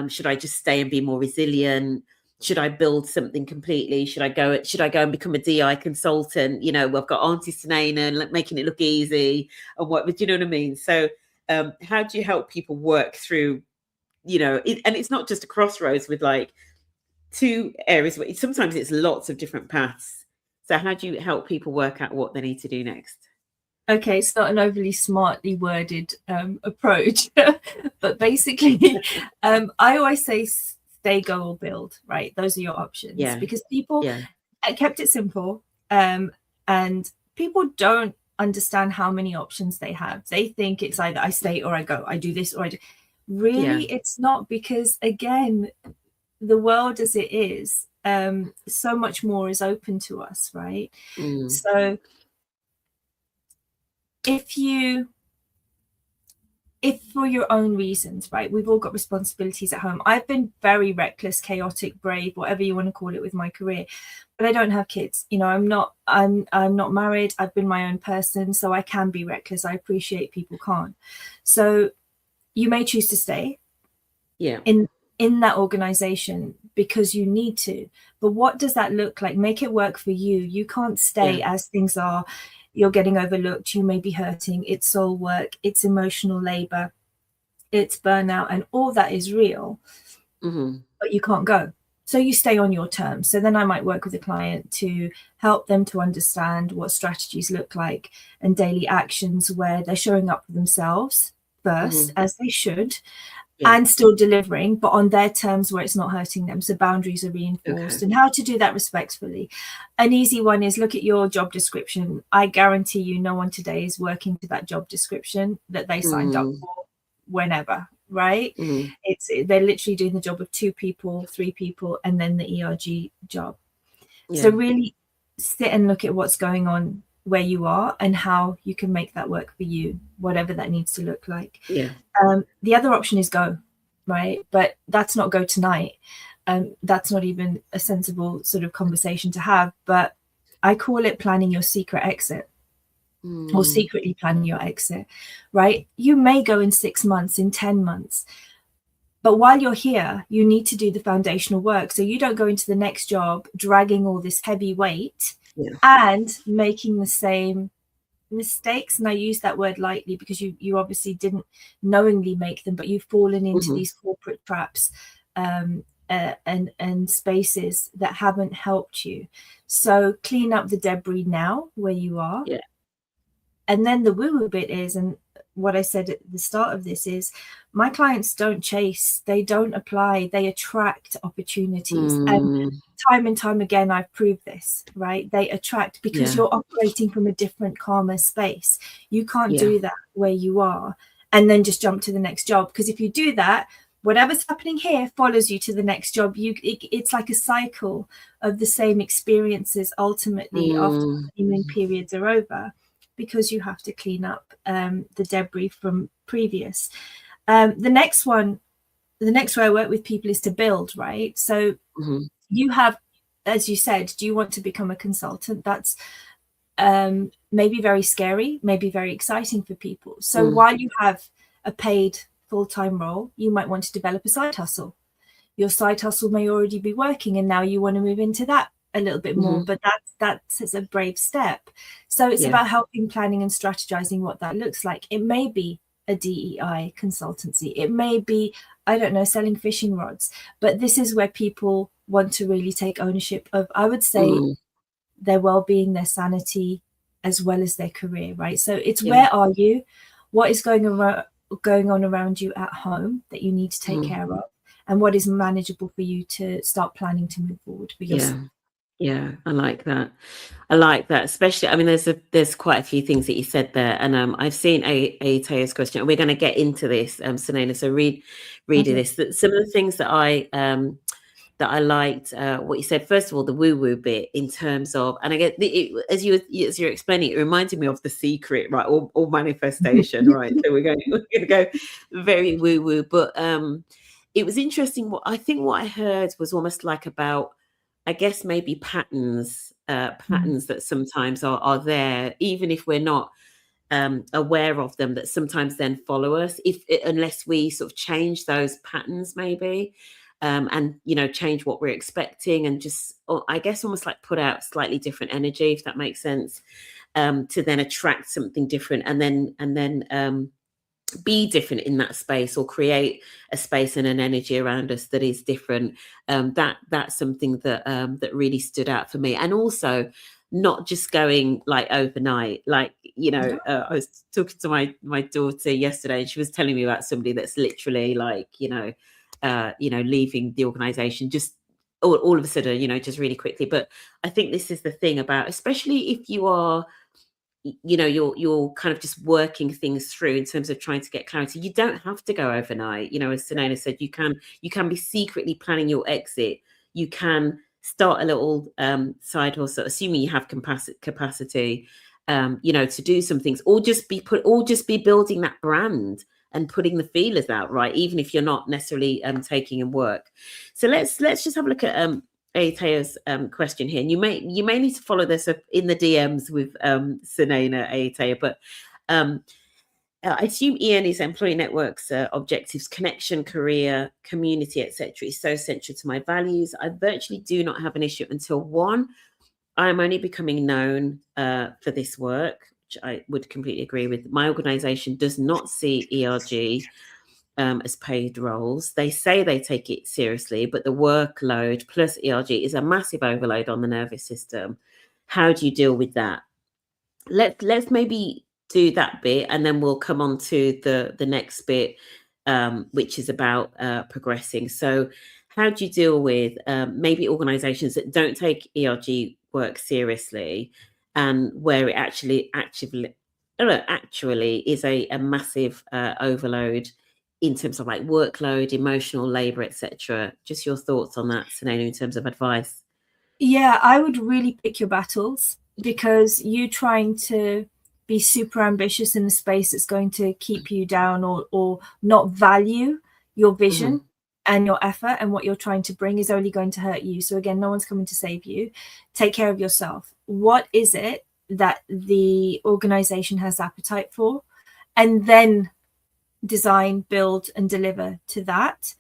Should I just stay and be more resilient? should I build something completely? Should I go and become a DI consultant? You know, we've got Auntie Sunaina making it look easy and what, do you know what I mean? So how do you help people work through, you know, and it's not just a crossroads with like two areas, where sometimes it's lots of different paths. So how do you help people work out what they need to do next? Okay, it's not an overly smartly worded approach, but basically, I always say stay, go, or build, right? Those are your options, because people kept it simple, and people don't understand how many options they have. They think it's either I stay or I go, I do this or I do. Really, it's not, because again, the world as it is, so much more is open to us, right? So if for your own reasons, right, we've all got responsibilities at home. I've been very reckless, chaotic, brave, whatever you want to call it, with my career, but I don't have kids. You know, I'm not married. I've been my own person, so I can be reckless. I appreciate people can't. So you may choose to stay in that organization because you need to, but what does that look like? Make it work for you. You can't stay as things are. You're getting overlooked, you may be hurting, it's soul work, it's emotional labor, it's burnout, and all that is real, but you can't go. So you stay on your terms. So then I might work with a client to help them to understand what strategies look like and daily actions where they're showing up for themselves first, as they should, and still delivering, but on their terms where it's not hurting them. So boundaries are reinforced, and how to do that respectfully. An easy one is look at your job description. I guarantee you no one today is working to that job description that they signed up for whenever, right? They're literally doing the job of 2 people, 3 people, and then the ERG job. So really sit and look at what's going on where you are and how you can make that work for you, whatever that needs to look like. The other option is go, right? But that's not go tonight. That's not even a sensible sort of conversation to have, but I call it planning your secret exit, or secretly planning your exit, right? You may go in 6 months, in 10 months, but while you're here, you need to do the foundational work. So you don't go into the next job dragging all this heavy weight and making the same mistakes. And I use that word lightly because you obviously didn't knowingly make them, but you've fallen into these corporate traps and spaces that haven't helped you. So clean up the debris now where you are. And then the woo-woo bit is, and what I said at the start of this is, my clients don't chase, they don't apply, they attract opportunities. And time again, I've proved this, right? They attract because you're operating from a different, calmer space. You can't do that where you are and then just jump to the next job, because if you do that, whatever's happening here follows you to the next job. It's like a cycle of the same experiences ultimately after the honeymoon periods are over, because you have to clean up the debris from previous. The next way I work with people is to build, right? So you have, as you said, do you want to become a consultant? That's maybe very scary, maybe very exciting for people. So while you have a paid full-time role, you might want to develop a side hustle. Your side hustle may already be working, and now you want to move into that a little bit more, but that's a brave step. So it's about helping, planning and strategizing what that looks like. It may be a DEI consultancy, it may be, I don't know, selling fishing rods, but this is where people want to really take ownership of, I would say, their well-being, their sanity, as well as their career, right? So it's where are you, what is going on around you at home that you need to take care of, and what is manageable for you to start planning to move forward for yourself. Yeah, I like that. Especially, I mean, there's quite a few things that you said there, and I've seen a Taya's question, and we're going to get into this, Sunaina. So reading this, that some of the things that I liked, what you said. First of all, the woo-woo bit in terms of, and I get as you're explaining, it reminded me of The Secret, right, or manifestation, right? So we're going to go very woo-woo, but it was interesting. What I heard was almost like about, I guess, maybe patterns that sometimes are there, even if we're not aware of them, that sometimes then follow us unless we sort of change those patterns, maybe. and change what we're expecting, and just, I guess, almost like put out slightly different energy, if that makes sense, to then attract something different, and then be different in that space, or create a space and an energy around us that is different. That's something that really stood out for me. And also, not just going like overnight, like I was talking to my daughter yesterday, and she was telling me about somebody that's literally like leaving the organization just all of a sudden, just really quickly. But I think this is the thing about, especially if you are, you're kind of just working things through in terms of trying to get clarity. You don't have to go overnight. As Sunaina said, you can be secretly planning your exit. You can start a little side hustle, assuming you have capacity, to do some things, or just be building that brand and putting the feelers out, right? Even if you're not necessarily taking in work. So let's just have a look at Aitea's question here, and you may need to follow this up in the DMs with Sunaina, Aitea, but I assume Ian is employee networks, objectives, connection, career, community, etc. is so central to my values. I virtually do not have an issue until one, I'm only becoming known for this work, which I would completely agree with. My organization does not see ERG as paid roles. They say they take it seriously, but the workload plus ERG is a massive overload on the nervous system. How do you deal with that? Let's maybe do that bit, and then we'll come on to the next bit, which is about progressing. So how do you deal with maybe organizations that don't take ERG work seriously, and where it actually is a massive overload in terms of like workload, emotional labor, etc. Just your thoughts on that, Sunaina, in terms of advice. Yeah, I would really pick your battles, because you trying to be super ambitious in a space that's going to keep you down, or not value your vision and your effort and what you're trying to bring, is only going to hurt you. So again, no one's coming to save you. Take care of yourself. What is it that the organization has appetite for? And then design, build, and deliver to that.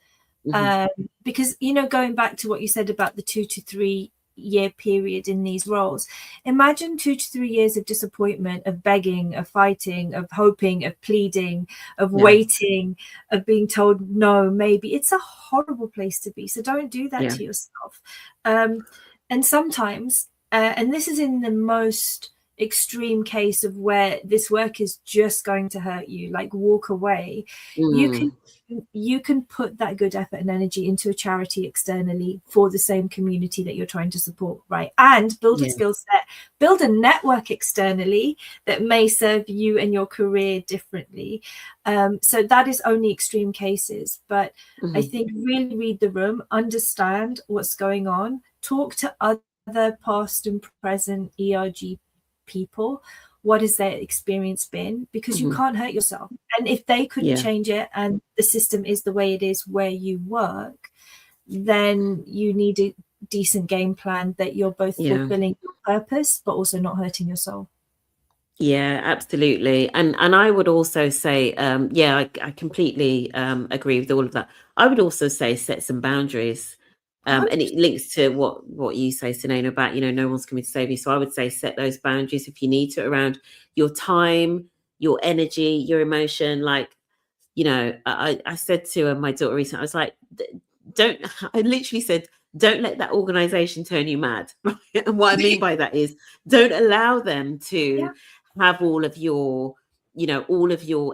Because, going back to what you said about the 2 to 3 year period in these roles, imagine 2 to 3 years of disappointment, of begging, of fighting, of hoping, of pleading, of waiting, of being told no, maybe. It's a horrible place to be. So don't do that to yourself. And sometimes, and this is in the most extreme case of where this work is just going to hurt you, like walk away, you can put that good effort and energy into a charity externally for the same community that you're trying to support, right? And build a skill set, build a network externally that may serve you and your career differently. So that is only extreme cases, but I think really read the room, understand what's going on, talk to other past and present ERG people. What has their experience been? Because you can't hurt yourself. And if they couldn't change it, and the system is the way it is where you work, then you need a decent game plan that you're both fulfilling your purpose, but also not hurting your soul. Yeah, absolutely. And I would also say, I completely agree with all of that. I would also say set some boundaries. And it links to what you say, Sunaina, about, no one's coming to save you. So I would say set those boundaries if you need to, around your time, your energy, your emotion. Like, I said to my daughter recently, I was like, I literally said, don't let that organization turn you mad. And what I mean by that is, don't allow them to have all of your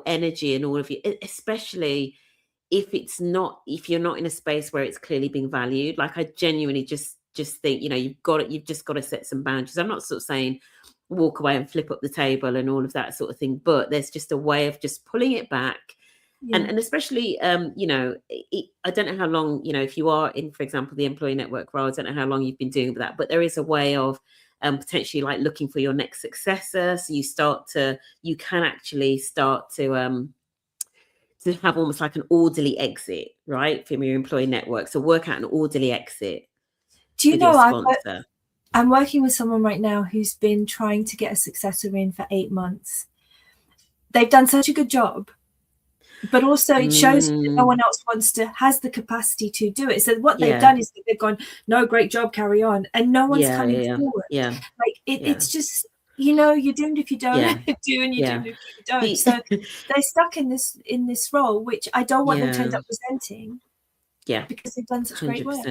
energy and all of your, especially if you're not in a space where it's clearly being valued. Like, I genuinely just think, you've just got to set some boundaries. I'm not sort of saying walk away and flip up the table and all of that sort of thing, but there's just a way of just pulling it back. And especially, I don't know how long, if you are in, for example, the employee network role, I don't know how long you've been doing that, but there is a way of potentially like looking for your next successor. So you can actually start to have almost like an orderly exit, right, from your employee network. So work out an orderly exit. Do you know, I'm working with someone right now who's been trying to get a successor in for 8 months. They've done such a good job. but also it shows that no one else has the capacity to do it. So what they've done is they've gone, no, great job, carry on, and no one's coming forward. Like it's just, you're doomed if you don't do, and you're doomed if you don't. So they're stuck in this role, which I don't want them to end up resenting. Because they've done such great work.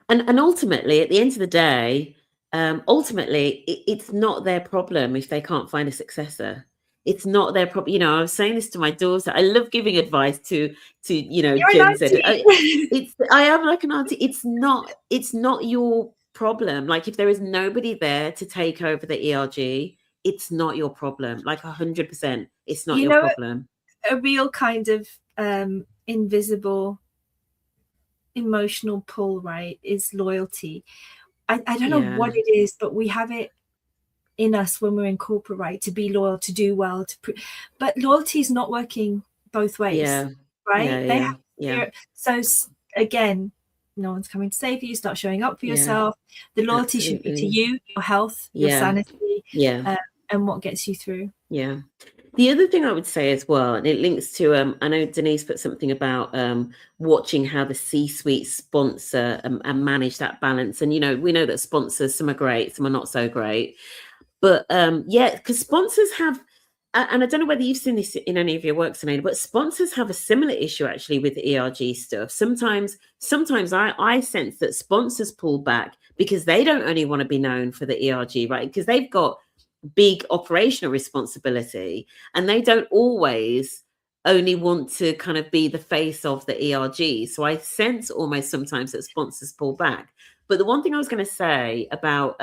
And ultimately, at the end of the day, it's not their problem if they can't find a successor. It's not their problem. I was saying this to my daughter. I love giving advice to Gen Z. I am like an auntie. It's not your problem. Like, if there is nobody there to take over the ERG, it's not your problem. Like 100%, it's not your problem. A real kind of invisible emotional pull, right, is loyalty. I don't know what it is, but we have it in us when we're in corporate, right, to be loyal, to do well, but loyalty is not working both ways, right? So again, no one's coming to save you. Start showing up for yourself. The loyalty should be to you, your health, your sanity, and what gets you through. The other thing I would say as well, and it links to, I know Denise put something about watching how the C-suite sponsor and manage that balance. And, we know that sponsors, some are great, some are not so great. But because sponsors have, and I don't know whether you've seen this in any of your work, Sunaina, but sponsors have a similar issue actually with the ERG stuff. Sometimes I sense that sponsors pull back because they don't only want to be known for the ERG, right? Because they've got big operational responsibility, and they don't always only want to kind of be the face of the ERG. So I sense almost sometimes that sponsors pull back. But the one thing I was going to say about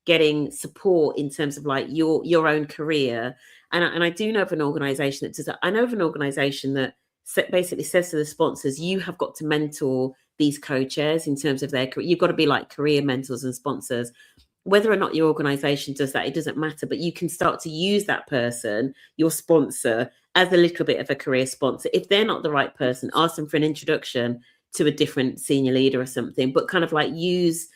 getting support in terms of like your own career, and I do know of an organization that does that. I know of an organization that basically says to the sponsors, you have got to mentor these co-chairs in terms of their career. You've got to be like career mentors and sponsors. Whether or not your organization does that, it doesn't matter, but you can start to use that person, your sponsor, as a little bit of a career sponsor. If they're not the right person, ask them for an introduction to a different senior leader or something, but kind of like use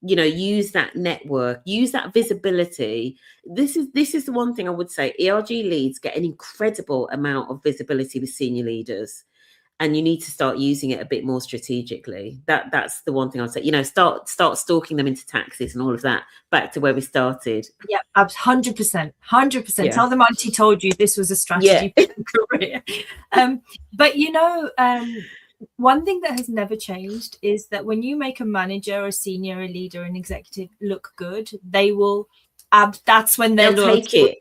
that network, use that visibility. This is the one thing I would say. ERG leads get an incredible amount of visibility with senior leaders. And you need to start using it a bit more strategically. That's the one thing I'd say. Start stalking them into taxis and all of that. Back to where we started. Yeah, 100%. Tell them Auntie told you this was a strategy for your career. But one thing that has never changed is that when you make a manager, a senior, a leader, an executive look good, they will. That's when they'll take it.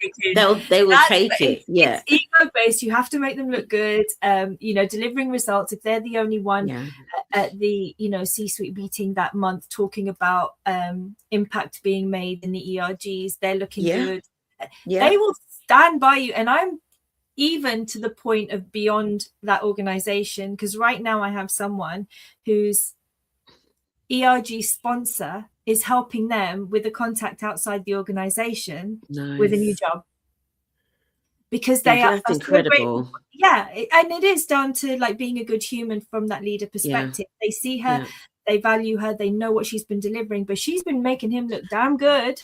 They will take it. Yeah, it's ego-based. You have to make them look good. Delivering results. If they're the only one at the C-suite meeting that month talking about impact being made in the ERGs, they're looking good. They will stand by you. And I'm even to the point of beyond that organization, because right now I have someone whose ERG sponsor is helping them with a contact outside the organization with a new job, because that's incredible. And it is down to like being a good human from that leader perspective. They see her, they value her, they know what she's been delivering, but she's been making him look damn good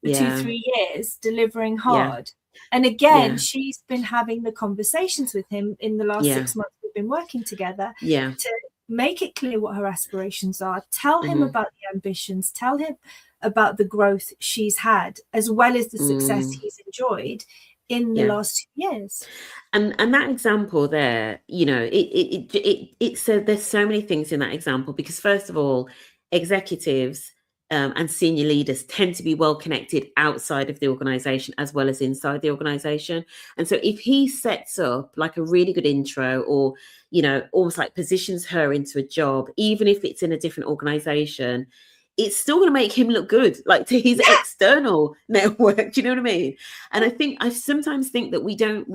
for 2-3 years, delivering hard. And again, she's been having the conversations with him in the last 6 months we've been working together to make it clear what her aspirations are, tell him about the ambitions, tell him about the growth she's had, as well as the success he's enjoyed in the last 2 years. And that example there, it's there's so many things in that example, because first of all, executives and senior leaders tend to be well connected outside of the organization as well as inside the organization. And so if he sets up like a really good intro, or almost like positions her into a job, even if it's in a different organization, it's still going to make him look good, like to his external network. Do you know what I mean? And I sometimes think that we don't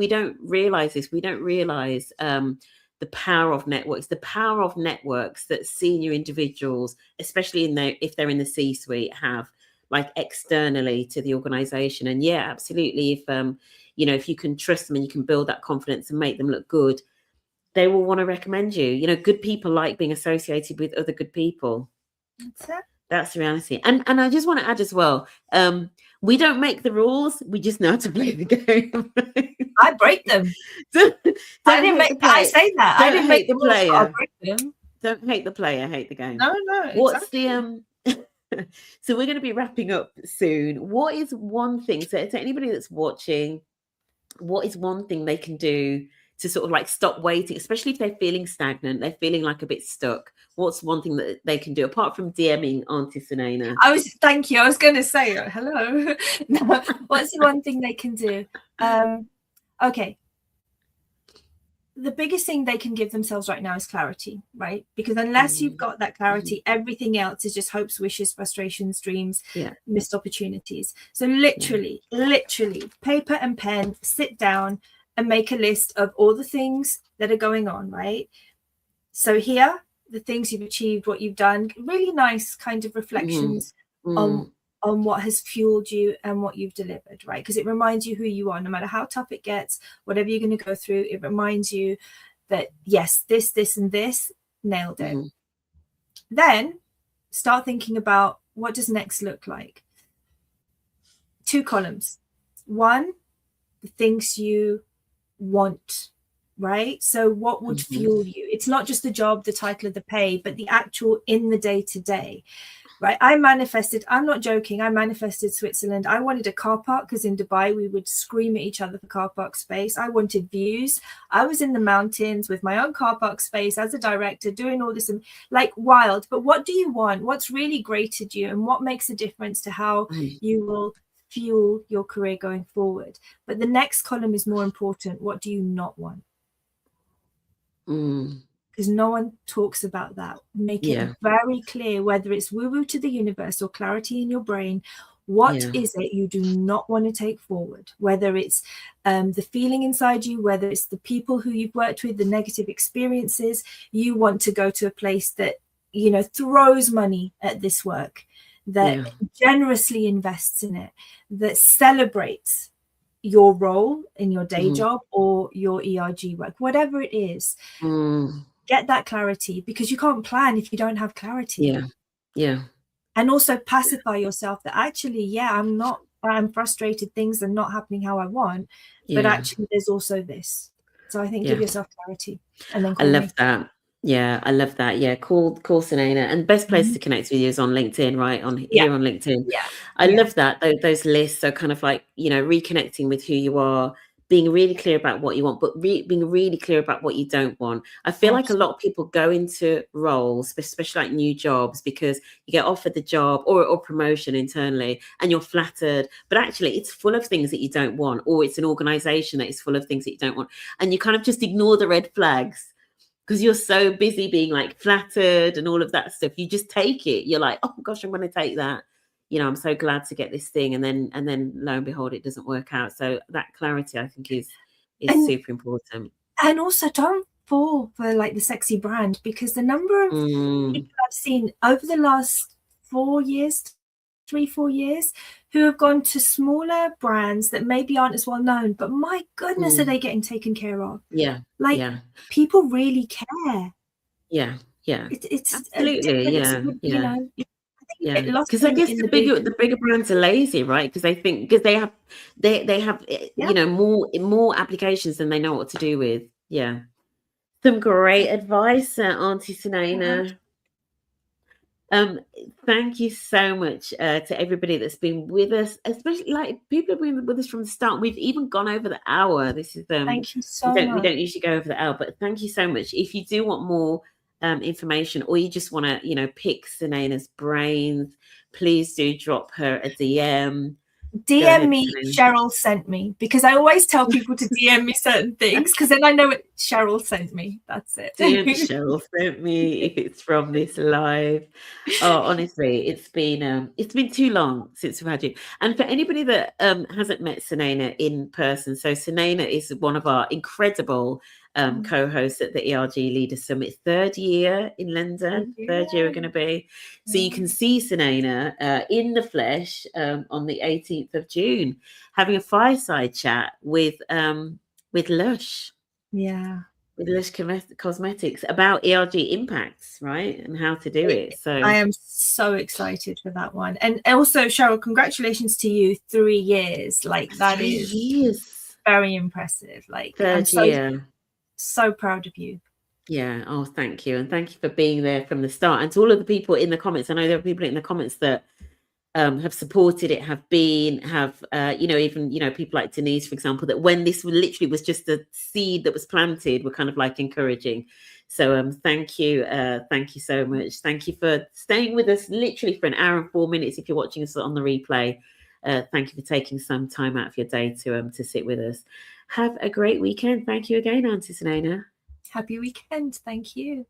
realize this. We don't realize the power of networks, that senior individuals, especially if they're in the C-suite, have like externally to the organization. And absolutely, if you can trust them and you can build that confidence and make them look good, they will want to recommend you. Good people like being associated with other good people. That's it. That's the reality. And I just want to add as well, we don't make the rules, we just know how to play the game. I break them. don't I didn't make the I say that. I didn't make the rules, but I'll break them. Don't hate the player, hate the game. No, What's exactly. the so we're going to be wrapping up soon. What is one thing, so to anybody that's watching, what is one thing they can do to sort of like stop waiting, especially if they're feeling stagnant, they're feeling like a bit stuck? What's one thing that they can do apart from DMing Auntie Sunaina? Thank you. I was going to say hello. No, what's the one thing they can do? Okay. The biggest thing they can give themselves right now is clarity, right? Because unless you've got that clarity, everything else is just hopes, wishes, frustrations, dreams, missed opportunities. So literally, paper and pen, sit down and make a list of all the things that are going on, right? So here, the things you've achieved, what you've done, really nice kind of reflections on what has fueled you and what you've delivered, right? Because it reminds you who you are, no matter how tough it gets, whatever you're going to go through, it reminds you that, yes, this, and this, nailed it. Then start thinking about what does next look like. 2 columns. 1, the things you want, right? So what would fuel you? It's not just the job, the title of the pay, but the actual in the day-to-day. Right, I manifested, I'm not joking, I manifested Switzerland. I wanted a car park because in Dubai we would scream at each other for car park space. I wanted views. I was in the mountains with my own car park space as a director doing all this, like wild. But what do you want? What's really greated you and what makes a difference to how you will fuel your career going forward? But the next column is more important. What do you not want? Because no one talks about that. Make it very clear, whether it's woo-woo to the universe or clarity in your brain. What is it you do not want to take forward? Whether it's the feeling inside you, whether it's the people who you've worked with, the negative experiences, you want to go to a place that, you know, throws money at this work, that generously invests in it, that celebrates your role in your day job or your ERG work, whatever it is. Get that clarity, because you can't plan if you don't have clarity. And also pacify yourself that actually, I'm frustrated, things are not happening how I want, but actually there's also this. So I think give yourself clarity. And then I love that. I love that. Call Sunaina, and best place to connect with you is on LinkedIn, right? Here on LinkedIn. I love that. Those lists are kind of like, you know, reconnecting with who you are, being really clear about what you want, but being really clear about what you don't want. I feel like a lot of people go into roles, especially like new jobs, because you get offered the job or promotion internally and you're flattered, but actually it's full of things that you don't want, or it's an organization that is full of things that you don't want. And you kind of just ignore the red flags because you're so busy being like flattered and all of that stuff. You just take it. You're like, oh gosh, I'm going to take that. You know, I'm so glad to get this thing, and then lo and behold, it doesn't work out. So that clarity, I think, is super important. And also, don't fall for like the sexy brand, because the number of people I've seen over the last 4 years, 3-4 years, who have gone to smaller brands that maybe aren't as well known, but my goodness, are they getting taken care of? People really care. It's absolutely, you know. Because I guess the bigger brands are lazy, right? Because they think, because they have you know, more applications than they know what to do with. Some great advice, Auntie Sunaina. Thank you so much to everybody that's been with us, especially like people have been with us from the start. We've even gone over the hour. This is thank you so much. We don't usually go over the hour, but thank you so much. If you do want more information, or you just want to, you know, pick Sunaina's brains, please do drop her a DM. DM me, Cheryl sent me, because I always tell people to DM me certain things, because then I know it. Cheryl sent me. That's it. DM Cheryl sent me if it's from this live. Oh, honestly, it's been too long since we've had you. And for anybody that hasn't met Sunaina in person, so Sunaina is one of our incredible co-hosts at the ERG Leader Summit, 3rd year in London. 3rd year we're going to be. So you can see Sunaina in the flesh on the 18th of June, having a fireside chat with Lush. with Lush Cosmetics about ERG impacts, right? And how to do it. So I am so excited for that one. And also, Cheryl, congratulations to you. 3 years. Like, that 3 is years. very impressive. Like, I'm Third year. so proud of you. Yeah. Oh, thank you. And thank you for being there from the start. And to all of the people in the comments, I know there are people in the comments that have supported it, have even, people like Denise, for example, that when this literally was just a seed that was planted, were kind of like encouraging. So thank you. Thank you so much. Thank you for staying with us literally for an hour and 4 minutes. If you're watching us on the replay, thank you for taking some time out of your day to sit with us. Have a great weekend. Thank you again, Auntie Sunaina. Happy weekend. Thank you.